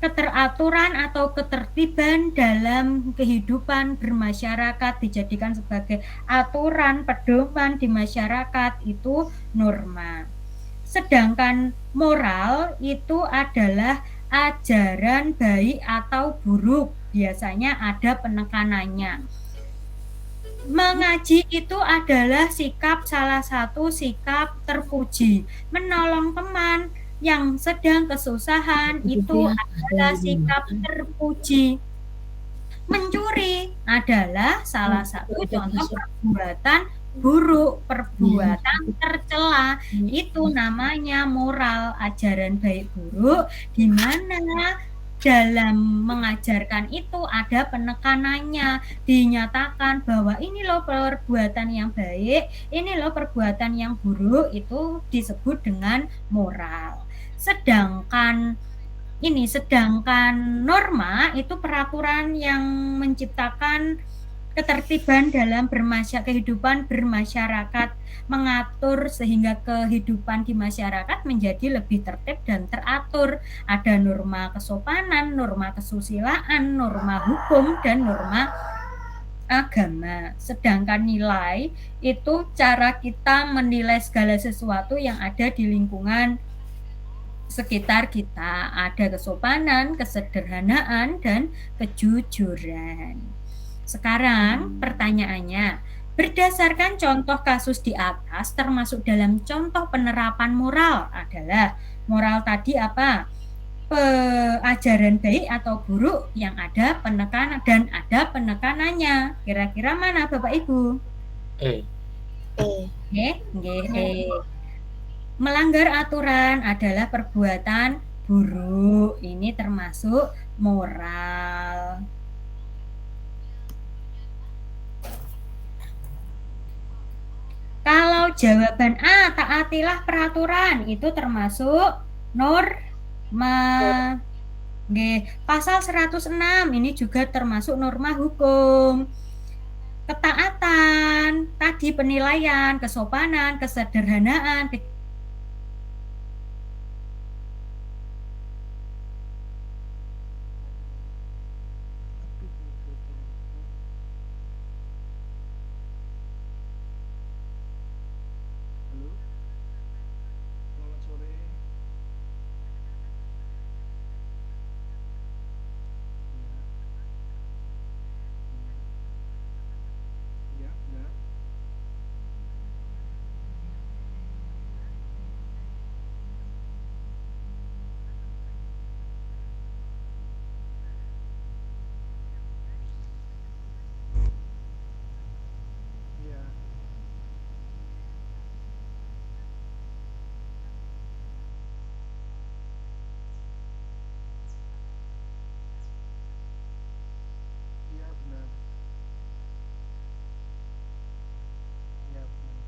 keteraturan atau ketertiban dalam kehidupan bermasyarakat, dijadikan sebagai aturan pedoman di masyarakat, itu norma. Sedangkan moral itu adalah ajaran baik atau buruk, biasanya ada penekanannya. Mengaji itu adalah salah satu sikap terpuji. Menolong teman yang sedang kesusahan itu adalah sikap terpuji. Mencuri adalah salah satu contoh perbuatan buruk, perbuatan tercela. Itu namanya moral, ajaran baik buruk, di mana dalam mengajarkan itu ada penekanannya, dinyatakan bahwa ini loh perbuatan yang baik, ini loh perbuatan yang buruk, itu disebut dengan moral. Sedangkan norma itu peraturan yang menciptakan ketertiban dalam kehidupan bermasyarakat, mengatur sehingga kehidupan di masyarakat menjadi lebih tertib dan teratur. Ada norma kesopanan, norma kesusilaan, norma hukum, dan norma agama. Sedangkan nilai itu cara kita menilai segala sesuatu yang ada di lingkungan sekitar kita. Ada kesopanan, kesederhanaan, dan kejujuran. Sekarang pertanyaannya, Berdasarkan contoh kasus di atas, termasuk dalam contoh penerapan moral adalah moral tadi apa? Ajaran baik atau buruk yang ada penekanan dan ada penekanannya. Kira-kira mana Bapak Ibu? Nggih. Melanggar aturan adalah perbuatan buruk. Ini termasuk moral. Kalau jawaban A, taatilah peraturan, itu termasuk norma. Nggih, pasal 106 ini juga termasuk norma hukum. Ketaatan, tadi penilaian, kesopanan, kesederhanaan, Halo, selamat sore. Ya, benar. Ya. Iya, benar. Iya, benar.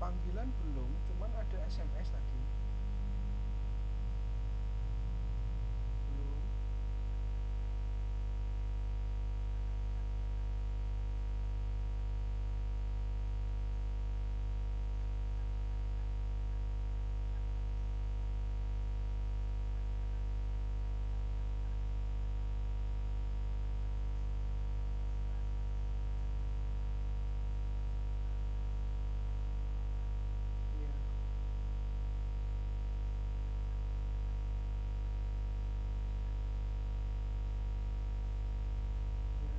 Panggilan belum, cuman ada SMS tadi. Belum. Iya. Iya. Iya.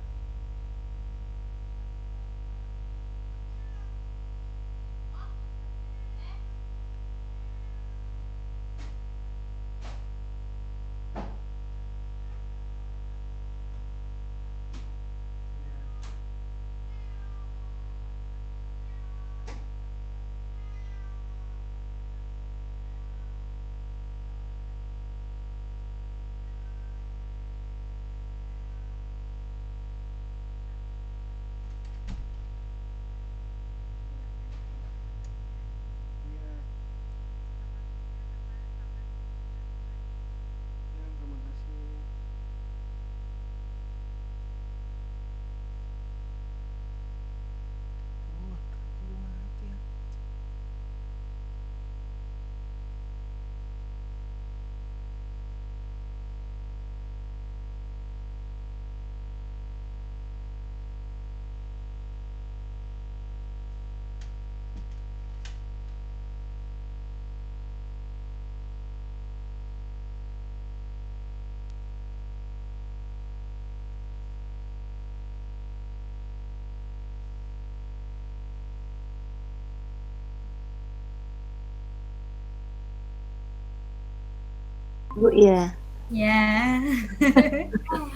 Iya. Ya, terima kasih. Radio mati ya. Bu ya. ya.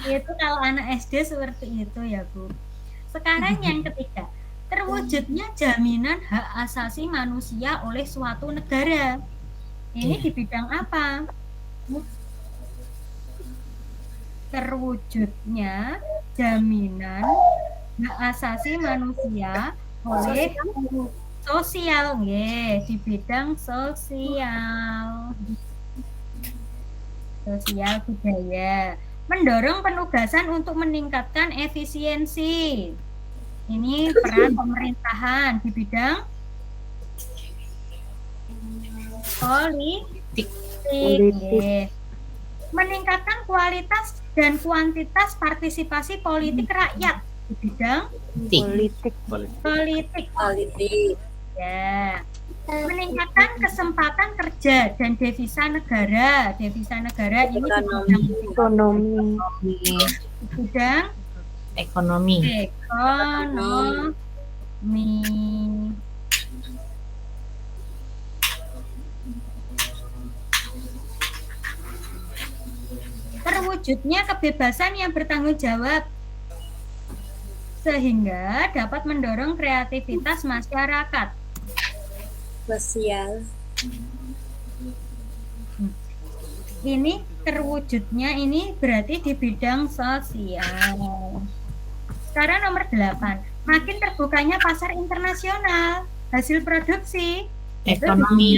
Itu kalau anak SD seperti itu ya Bu. Sekarang yang ketiga, terwujudnya jaminan hak asasi manusia oleh suatu negara. Ini di bidang apa? Terwujudnya jaminan hak asasi manusia oleh sosial, nggih, di bidang sosial budaya, mendorong penugasan untuk meningkatkan efisiensi. Ini peran pemerintahan di bidang politik. Nggih. Meningkatkan kualitas dan kuantitas partisipasi politik rakyat di bidang politik. Ya. Meningkatkan kesempatan kerja dan devisa negara. Devisa negara ini Ekonomi. di bidang Ekonomi. ekonomi. Terwujudnya kebebasan yang bertanggung jawab sehingga dapat mendorong kreativitas masyarakat. Sosial. Ini terwujudnya ini berarti di bidang sosial. Sekarang nomor 8. Makin terbukanya pasar internasional hasil produksi. Ekonomi.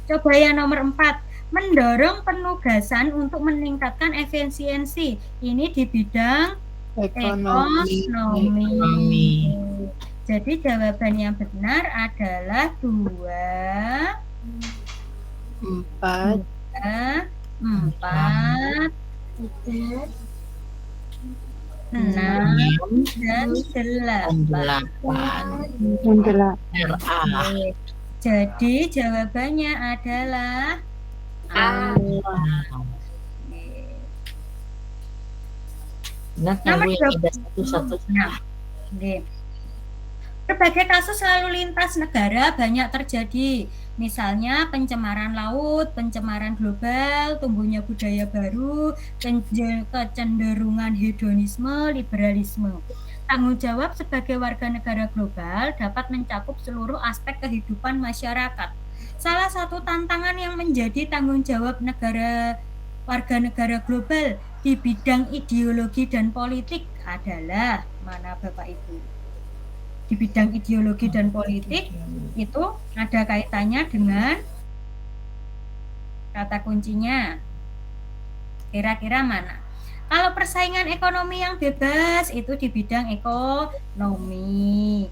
Coba yang nomor 4. Mendorong penugasan untuk meningkatkan efisiensi. Ini di bidang ekonomi. Jadi jawaban yang benar adalah 2, 4, 4, 6, dan 8. Jadi jawabannya adalah A. Nah, Nomor yang ada satu-satu. Oke. Berbagai kasus lalu lintas negara banyak terjadi, misalnya pencemaran laut, pencemaran global, tumbuhnya budaya baru, kecenderungan hedonisme, liberalisme. Tanggung jawab sebagai warga negara global dapat mencakup seluruh aspek kehidupan masyarakat. Salah satu tantangan yang menjadi tanggung jawab warga negara global di bidang ideologi dan politik adalah mana Bapak Ibu? Di bidang ideologi dan politik itu ada kaitannya dengan kata kuncinya. Kira-kira mana? Kalau persaingan ekonomi yang bebas itu di bidang ekonomi.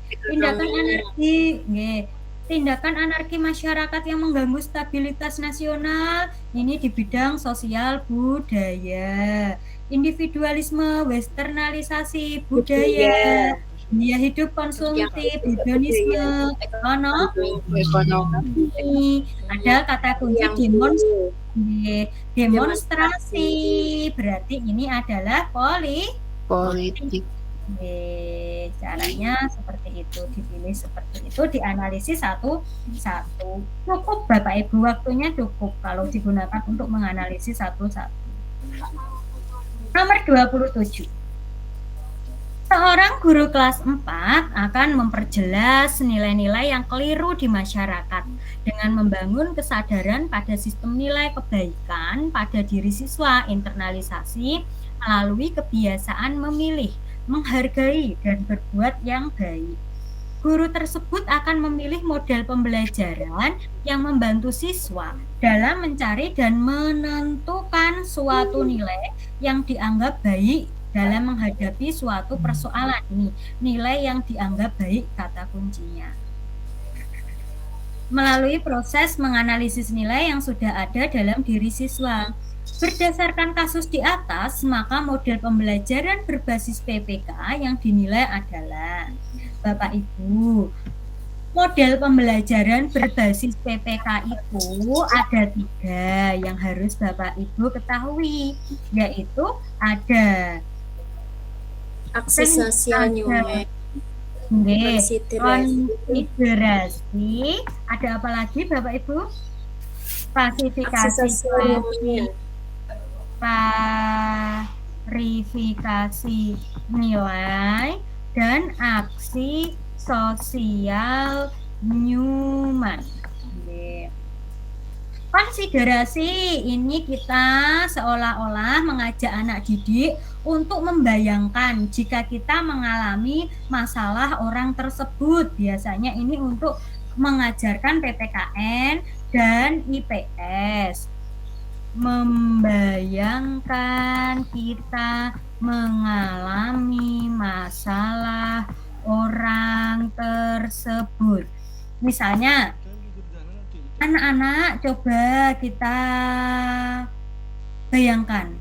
Tindakan anarki masyarakat yang mengganggu stabilitas nasional ini di bidang sosial budaya. Individualisme, westernalisasi budaya. Dia hidup konsumtif, hedonisme, ekonomi. Ada kata kunci demonstrasi. Berarti ini adalah Politik. Caranya seperti itu, dipilih seperti itu, dianalisis satu-satu. Cukup Bapak Ibu, waktunya cukup kalau digunakan untuk menganalisis satu-satu. Nomor 27. Seorang guru kelas 4 akan memperjelas nilai-nilai yang keliru di masyarakat dengan membangun kesadaran pada sistem nilai kebaikan pada diri siswa, internalisasi melalui kebiasaan memilih, menghargai, dan berbuat yang baik. Guru tersebut akan memilih model pembelajaran yang membantu siswa dalam mencari dan menentukan suatu nilai yang dianggap baik dalam menghadapi suatu persoalan. Ini nilai yang dianggap baik kata kuncinya. Melalui proses menganalisis nilai yang sudah ada dalam diri siswa. Berdasarkan kasus di atas, maka model pembelajaran berbasis PPK yang dinilai adalah Bapak Ibu. Model pembelajaran berbasis PPK itu ada 3 yang harus Bapak Ibu ketahui, yaitu ada Aksi sosial nyumek. Konsiderasi. Ada apa lagi Bapak Ibu? Klasifikasi, klarifikasi nilai, dan aksi sosial Newman. Konsiderasi ini kita seolah-olah mengajak anak didik untuk membayangkan jika kita mengalami masalah orang tersebut. Biasanya ini untuk mengajarkan PPKN dan IPS. Membayangkan kita mengalami masalah orang tersebut. Misalnya, Anak-anak, coba kita bayangkan,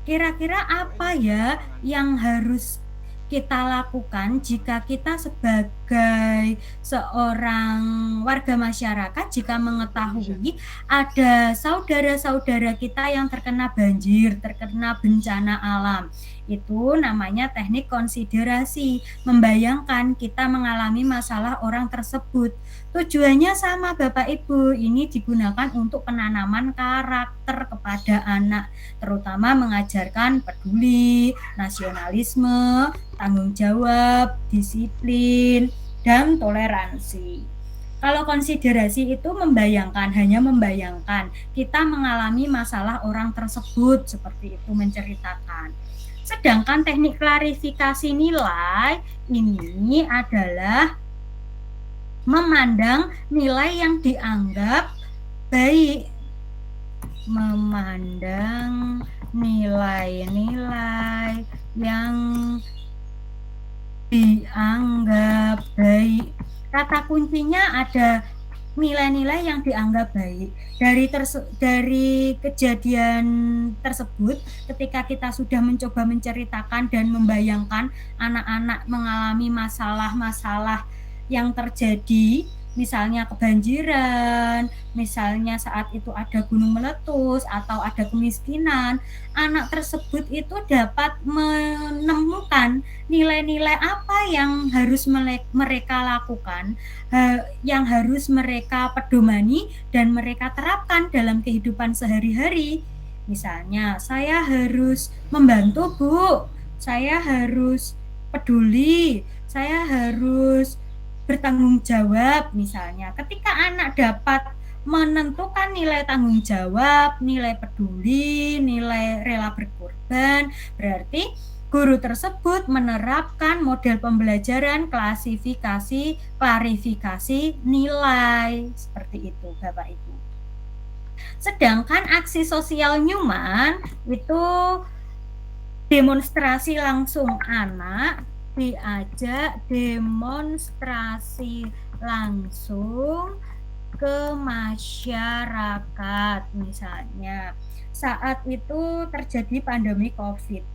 kira-kira apa ya yang harus kita lakukan jika kita sebagai seorang warga masyarakat jika mengetahui ada saudara-saudara kita yang terkena banjir, terkena bencana alam. Itu namanya teknik konsiderasi, membayangkan kita mengalami masalah orang tersebut. Tujuannya sama Bapak Ibu, ini digunakan untuk penanaman karakter kepada anak, terutama mengajarkan peduli, nasionalisme, tanggung jawab, disiplin, dan toleransi. Kalau konsiderasi itu membayangkan, hanya membayangkan kita mengalami masalah orang tersebut, seperti itu menceritakan. Sedangkan teknik klarifikasi nilai ini adalah memandang nilai yang dianggap baik, memandang nilai-nilai yang dianggap baik. Kata kuncinya ada nilai-nilai yang dianggap baik. Dari kejadian tersebut, ketika kita sudah mencoba menceritakan dan membayangkan anak-anak mengalami masalah-masalah yang terjadi, misalnya kebanjiran, misalnya saat itu ada gunung meletus atau ada kemiskinan, anak tersebut itu dapat menemukan nilai-nilai apa yang harus mereka lakukan, yang harus mereka pedomani dan mereka terapkan dalam kehidupan sehari-hari. Misalnya, saya harus membantu, Bu. Saya harus peduli. Saya harus bertanggung jawab misalnya. Ketika anak dapat menentukan nilai tanggung jawab, nilai peduli, nilai rela berkorban, berarti guru tersebut menerapkan model pembelajaran klasifikasi, klarifikasi nilai. Seperti itu Bapak Ibu. Sedangkan aksi sosial Newman itu demonstrasi langsung, anak diajak demonstrasi langsung ke masyarakat. Misalnya saat itu terjadi pandemi COVID,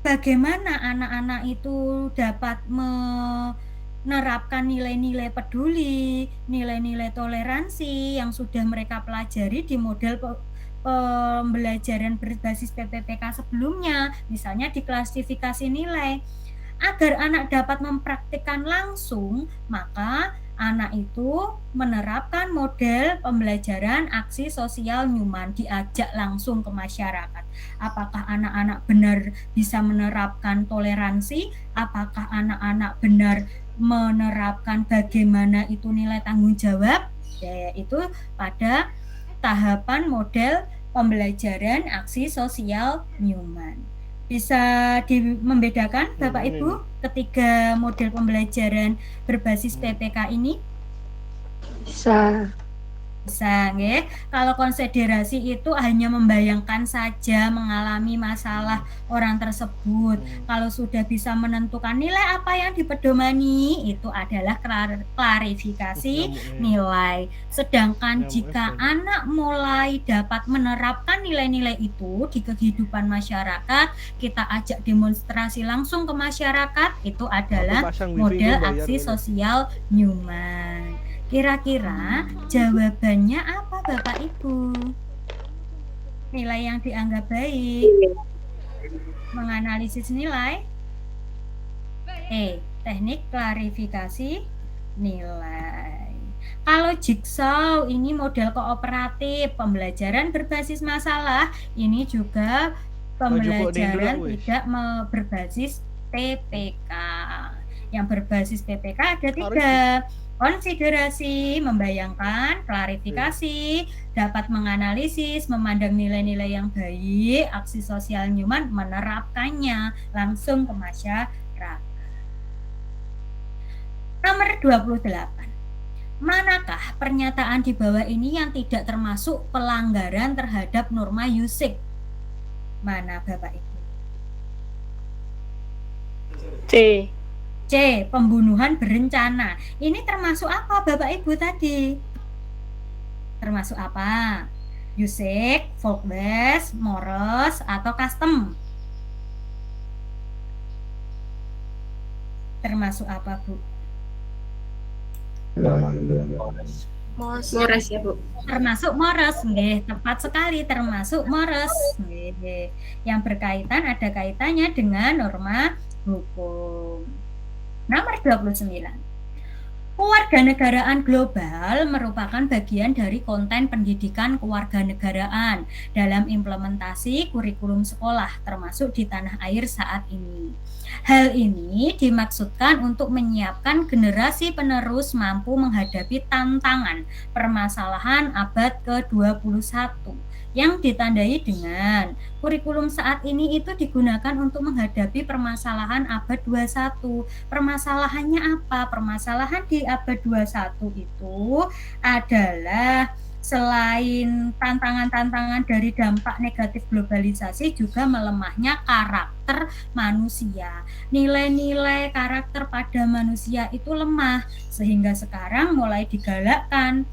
bagaimana anak-anak itu dapat menerapkan nilai-nilai peduli, nilai-nilai toleransi yang sudah mereka pelajari di model pembelajaran berbasis PPPK sebelumnya, misalnya di klasifikasi nilai. Agar anak dapat mempraktikkan langsung, maka anak itu menerapkan model pembelajaran aksi sosial Newman, diajak langsung ke masyarakat. Apakah anak-anak benar bisa menerapkan toleransi? Apakah anak-anak benar menerapkan bagaimana itu nilai tanggung jawab? Yaitu pada tahapan model pembelajaran aksi sosial Newman. Bisa membedakan Bapak Ibu ketiga model pembelajaran berbasis PPK ini? Bisa. Bisa, nggih. Kalau konsiderasi itu hanya membayangkan saja mengalami masalah orang tersebut. Kalau sudah bisa menentukan nilai apa yang dipedomani, itu adalah klarifikasi nilai. Sedangkan jika anak mulai dapat menerapkan nilai-nilai itu di kehidupan masyarakat, kita ajak demonstrasi langsung ke masyarakat, itu adalah model aksi sosial Newman. Kira-kira jawabannya apa Bapak Ibu? Nilai yang dianggap baik. Menganalisis nilai. Teknik klarifikasi nilai. Kalau jigsaw ini model kooperatif, pembelajaran berbasis masalah, ini juga pembelajaran tidak berbasis PPK. Yang berbasis PPK ada 3. Konsiderasi, membayangkan, klarifikasi, dapat menganalisis, memandang nilai-nilai yang baik, aksi sosial Newman menerapkannya langsung ke masyarakat. Nomor 28. Manakah pernyataan di bawah ini yang tidak termasuk pelanggaran terhadap norma USIK? Mana Bapak Ibu? C. Pembunuhan berencana. Ini termasuk apa Bapak Ibu tadi? Termasuk apa? Usage, faultless, morose, atau custom? Termasuk apa, Bu? Mores ya, Bu. Termasuk morose, nggih, tepat sekali, termasuk morose, nggih. Yang berkaitan, ada kaitannya dengan norma hukum. Nomor 29. Kewarganegaraan global merupakan bagian dari konten pendidikan kewarganegaraan dalam implementasi kurikulum sekolah, termasuk di tanah air saat ini. Hal ini dimaksudkan untuk menyiapkan generasi penerus mampu menghadapi tantangan permasalahan abad ke-21 yang ditandai dengan kurikulum saat ini itu digunakan untuk menghadapi permasalahan abad 21. Permasalahannya apa? Permasalahan di abad 21 itu adalah selain tantangan-tantangan dari dampak negatif globalisasi, juga melemahnya karakter manusia. Nilai-nilai karakter pada manusia itu lemah, sehingga sekarang mulai digalakkan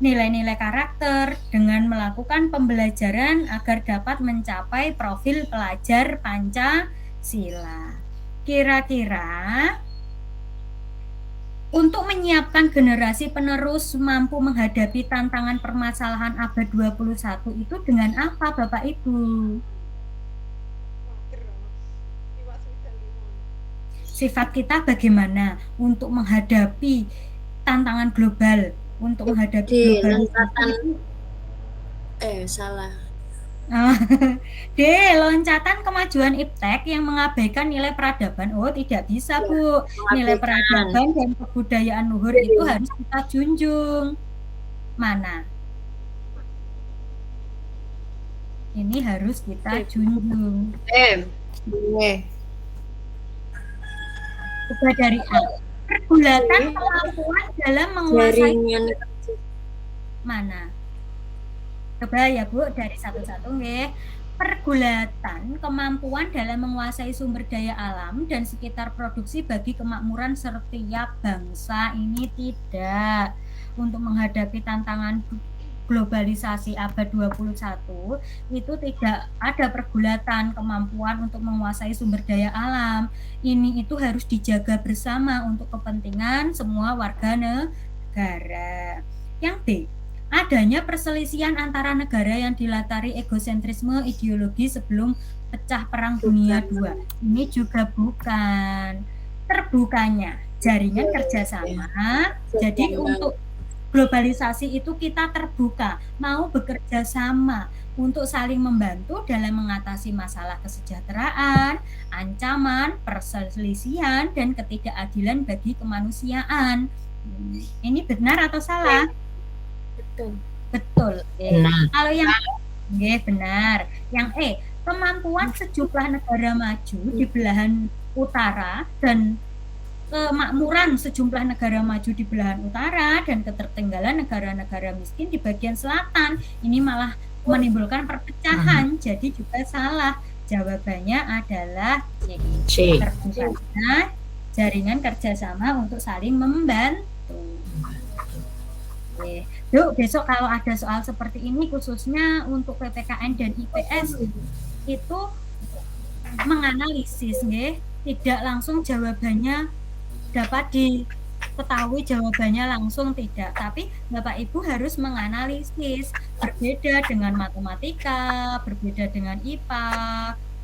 nilai-nilai karakter dengan melakukan pembelajaran agar dapat mencapai profil pelajar Pancasila. Kira-kira untuk menyiapkan generasi penerus mampu menghadapi tantangan permasalahan abad 21 itu dengan apa, Bapak Ibu? Sifat kita bagaimana untuk menghadapi tantangan global, untuk menghadapi Di globalisasi? loncatan salah. D. Loncatan kemajuan iptek yang mengabaikan nilai peradaban. Oh, tidak bisa, Bu. Nilai peradaban dan kebudayaan luhur itu harus kita junjung. Mana? Ini harus kita junjung. Coba dari A. Pergulatan kemampuan dalam menguasai Jaringan mana? Coba ya, Bu, dari satu-satu nggih. Pergulatan kemampuan dalam menguasai sumber daya alam dan sekitar produksi bagi kemakmuran setiap bangsa ini tidak. Untuk menghadapi tantangan globalisasi abad 21 itu tidak ada pergulatan kemampuan untuk menguasai sumber daya alam. Ini itu harus dijaga bersama untuk kepentingan semua warga negara. Yang B, adanya perselisihan antara negara yang dilatari egosentrisme ideologi sebelum pecah Perang Dunia II. Ini juga bukan. Terbukanya jaringan kerjasama. Jadi untuk globalisasi itu kita terbuka, mau bekerja sama untuk saling membantu dalam mengatasi masalah kesejahteraan, ancaman, perselisihan, dan ketidakadilan bagi kemanusiaan. Ini benar atau salah? betul. Betul. Benar. Kalau yang benar. Yang kemampuan sejumlah negara maju di belahan utara dan kemakmuran sejumlah negara maju di belahan utara dan ketertinggalan negara-negara miskin di bagian selatan. Ini malah menimbulkan perpecahan, jadi juga salah. Jawabannya adalah C. Terbukanya jaringan kerjasama untuk saling membantu. Oke. Yuk, besok kalau ada soal seperti ini khususnya untuk PPKN dan IPS itu menganalisis, tidak langsung jawabannya dapat diketahui jawabannya langsung, tidak, tapi Bapak Ibu harus menganalisis. Berbeda dengan matematika, berbeda dengan IPA,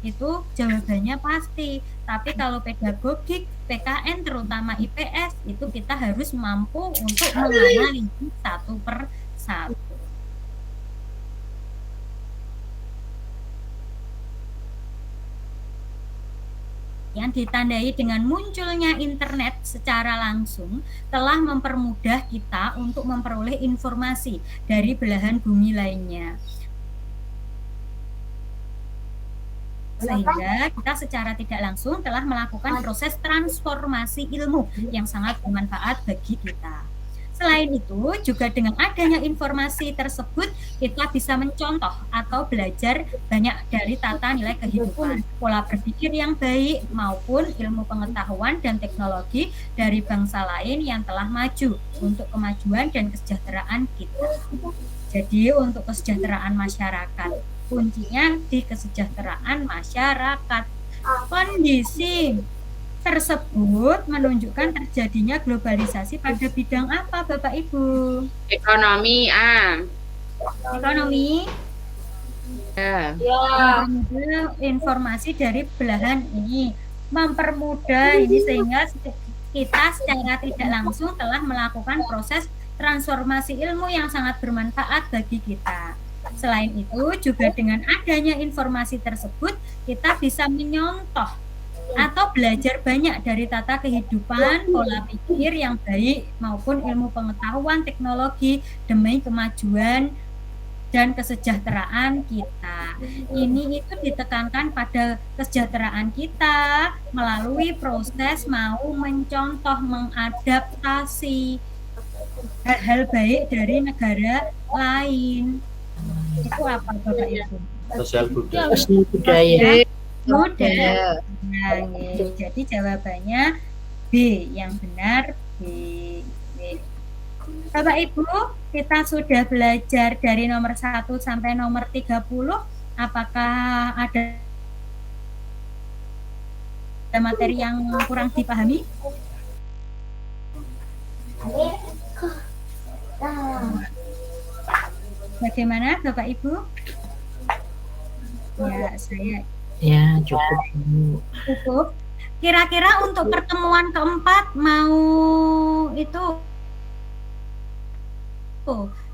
itu jawabannya pasti. Tapi kalau pedagogik, PKN terutama IPS itu kita harus mampu untuk menganalisis satu per satu. Yang ditandai dengan munculnya internet secara langsung telah mempermudah kita untuk memperoleh informasi dari belahan bumi lainnya. Sehingga kita secara tidak langsung telah melakukan proses transformasi ilmu yang sangat bermanfaat bagi kita. Selain itu, juga dengan adanya informasi tersebut, kita bisa mencontoh atau belajar banyak dari tata nilai kehidupan, pola berpikir yang baik, maupun ilmu pengetahuan dan teknologi dari bangsa lain yang telah maju untuk kemajuan dan kesejahteraan kita. Jadi, untuk kesejahteraan masyarakat, kuncinya di kesejahteraan masyarakat. Kondisi tersebut menunjukkan terjadinya globalisasi pada bidang apa, Bapak Ibu? Ekonomi, Ekonomi. Ya. Mempermudah informasi dari belahan ini, mempermudah ini sehingga kita secara tidak langsung telah melakukan proses transformasi ilmu yang sangat bermanfaat bagi kita. Selain itu, juga dengan adanya informasi tersebut, kita bisa menyontoh atau belajar banyak dari tata kehidupan, pola pikir yang baik, maupun ilmu pengetahuan teknologi demi kemajuan dan kesejahteraan kita. Ini itu ditekankan pada kesejahteraan kita melalui proses mau mencontoh, mengadaptasi hal-hal baik dari negara lain. Itu apa, Bapak Ibu? Sosial budaya. Budaya. Nah, jadi jawabannya B, yang benar B. Bapak Ibu, kita sudah belajar dari nomor 1 sampai nomor 30. Apakah ada materi yang kurang dipahami? Bagaimana Bapak Ibu? Ya, saya Ya, cukup. cukup. Kira-kira untuk pertemuan keempat mau itu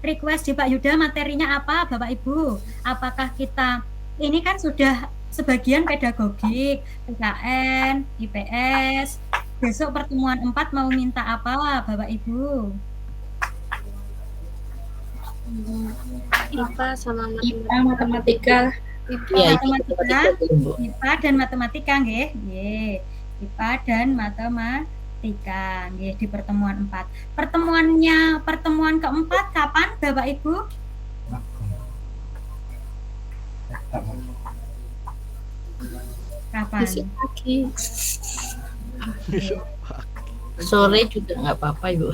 request di Pak Yuda materinya apa, Bapak Ibu? Apakah kita ini kan sudah sebagian pedagogik, PKN, IPS. Besok pertemuan 4 mau minta apa, Bapak Ibu? IPA sama matematika. Ya, Matematika, IPA dan matematika, nggih. Nggih. IPA dan matematika, nggih, di pertemuan 4. Pertemuan keempat kapan, Bapak Ibu? Kapan? besok pagi. Sore juga nggak apa-apa, Ibu.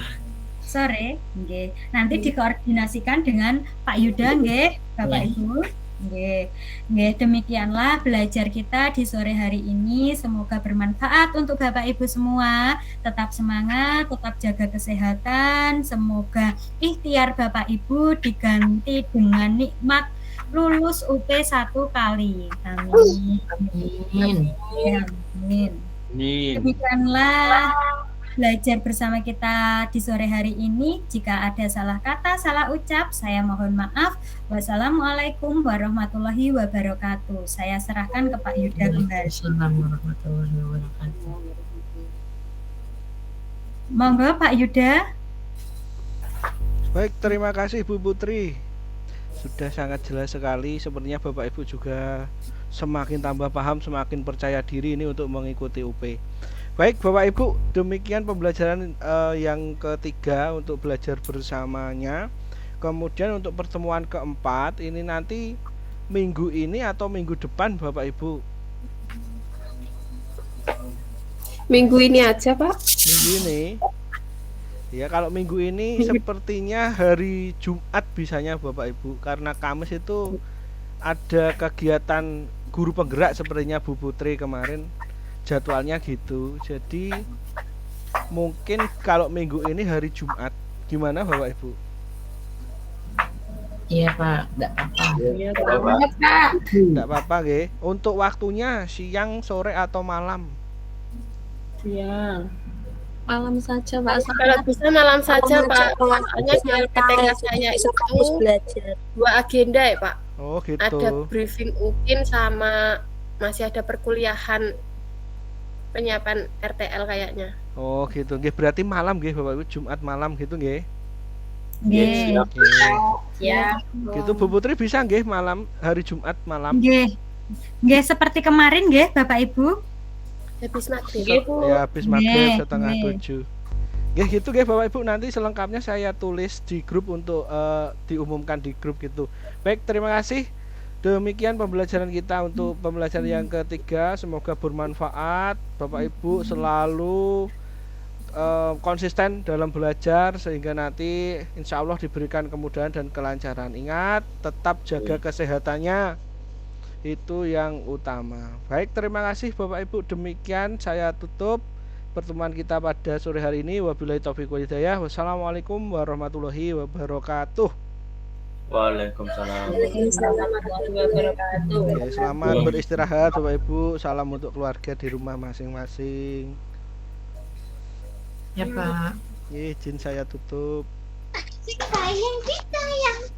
Sore, nggih. Nanti dikoordinasikan dengan Pak Yuda, nggih, Bapak Ibu. Nggih. Nggih, demikianlah belajar kita di sore hari ini. Semoga bermanfaat untuk Bapak Ibu semua. Tetap semangat, tetap jaga kesehatan. Semoga ikhtiar Bapak Ibu diganti dengan nikmat lulus UP 1 kali. Amin. Amin. Amin. Demikianlah belajar bersama kita di sore hari ini. Jika ada salah kata, salah ucap, saya mohon maaf. Wassalamualaikum warahmatullahi wabarakatuh. Saya serahkan ke Pak Yuda kembali. Assalamualaikum warahmatullahi wabarakatuh. Monggo Pak Yuda. Baik, terima kasih Bu Putri. Sudah sangat jelas sekali. Sepertinya Bapak Ibu juga semakin tambah paham, semakin percaya diri ini untuk mengikuti UP. Baik Bapak Ibu, demikian pembelajaran yang ketiga untuk belajar bersamanya. Kemudian untuk pertemuan keempat ini nanti minggu ini atau minggu depan Bapak Ibu? Minggu ini aja, Pak. Minggu ini. Ya, kalau minggu ini sepertinya hari Jumat bisanya Bapak Ibu, karena Kamis itu ada kegiatan guru penggerak sepertinya Bu Putri kemarin. Jadwalnya gitu. Jadi mungkin kalau minggu ini hari Jumat. Gimana Bapak Ibu? Iya Pak, enggak apa-apa. Enggak apa-apa nggih. Untuk waktunya siang, sore atau malam? Malam saja, Pak. Kalau bisa malam saja, Pak. Soalnya biar ketika saya itu belajar. 2 agenda ya, Pak. Oh gitu. Ada briefing UPIN sama masih ada perkuliahan penyiapan RTL kayaknya. Oh gitu. Nggih, berarti malam nggih Bapak Ibu, Jumat malam gitu nggih. Nggih. Ya. Gitu Bu Putri bisa nggih malam hari Jumat malam? Nggih. Nggih, seperti kemarin nggih Bapak Ibu. Habis maghrib. Ya habis maghrib Nggih, setengah nggih. 7. Nggih gitu nggih Bapak Ibu, nanti selengkapnya saya tulis di grup untuk diumumkan di grup gitu. Baik, terima kasih. Demikian pembelajaran kita untuk pembelajaran yang ketiga. Semoga bermanfaat. Bapak Ibu selalu konsisten dalam belajar sehingga nanti insya Allah diberikan kemudahan dan kelancaran. Ingat, tetap jaga kesehatannya, itu yang utama. Baik, terima kasih Bapak Ibu. Demikian saya tutup pertemuan kita pada sore hari ini. Wabillahi taufiq wal hidayah. Wassalamualaikum warahmatullahi wabarakatuh. Waalaikumsalam. Oke, selamat beristirahat Bapak Ibu. Salam untuk keluarga di rumah masing-masing. Ya Pak. Izin saya tutup. Sayang kita yang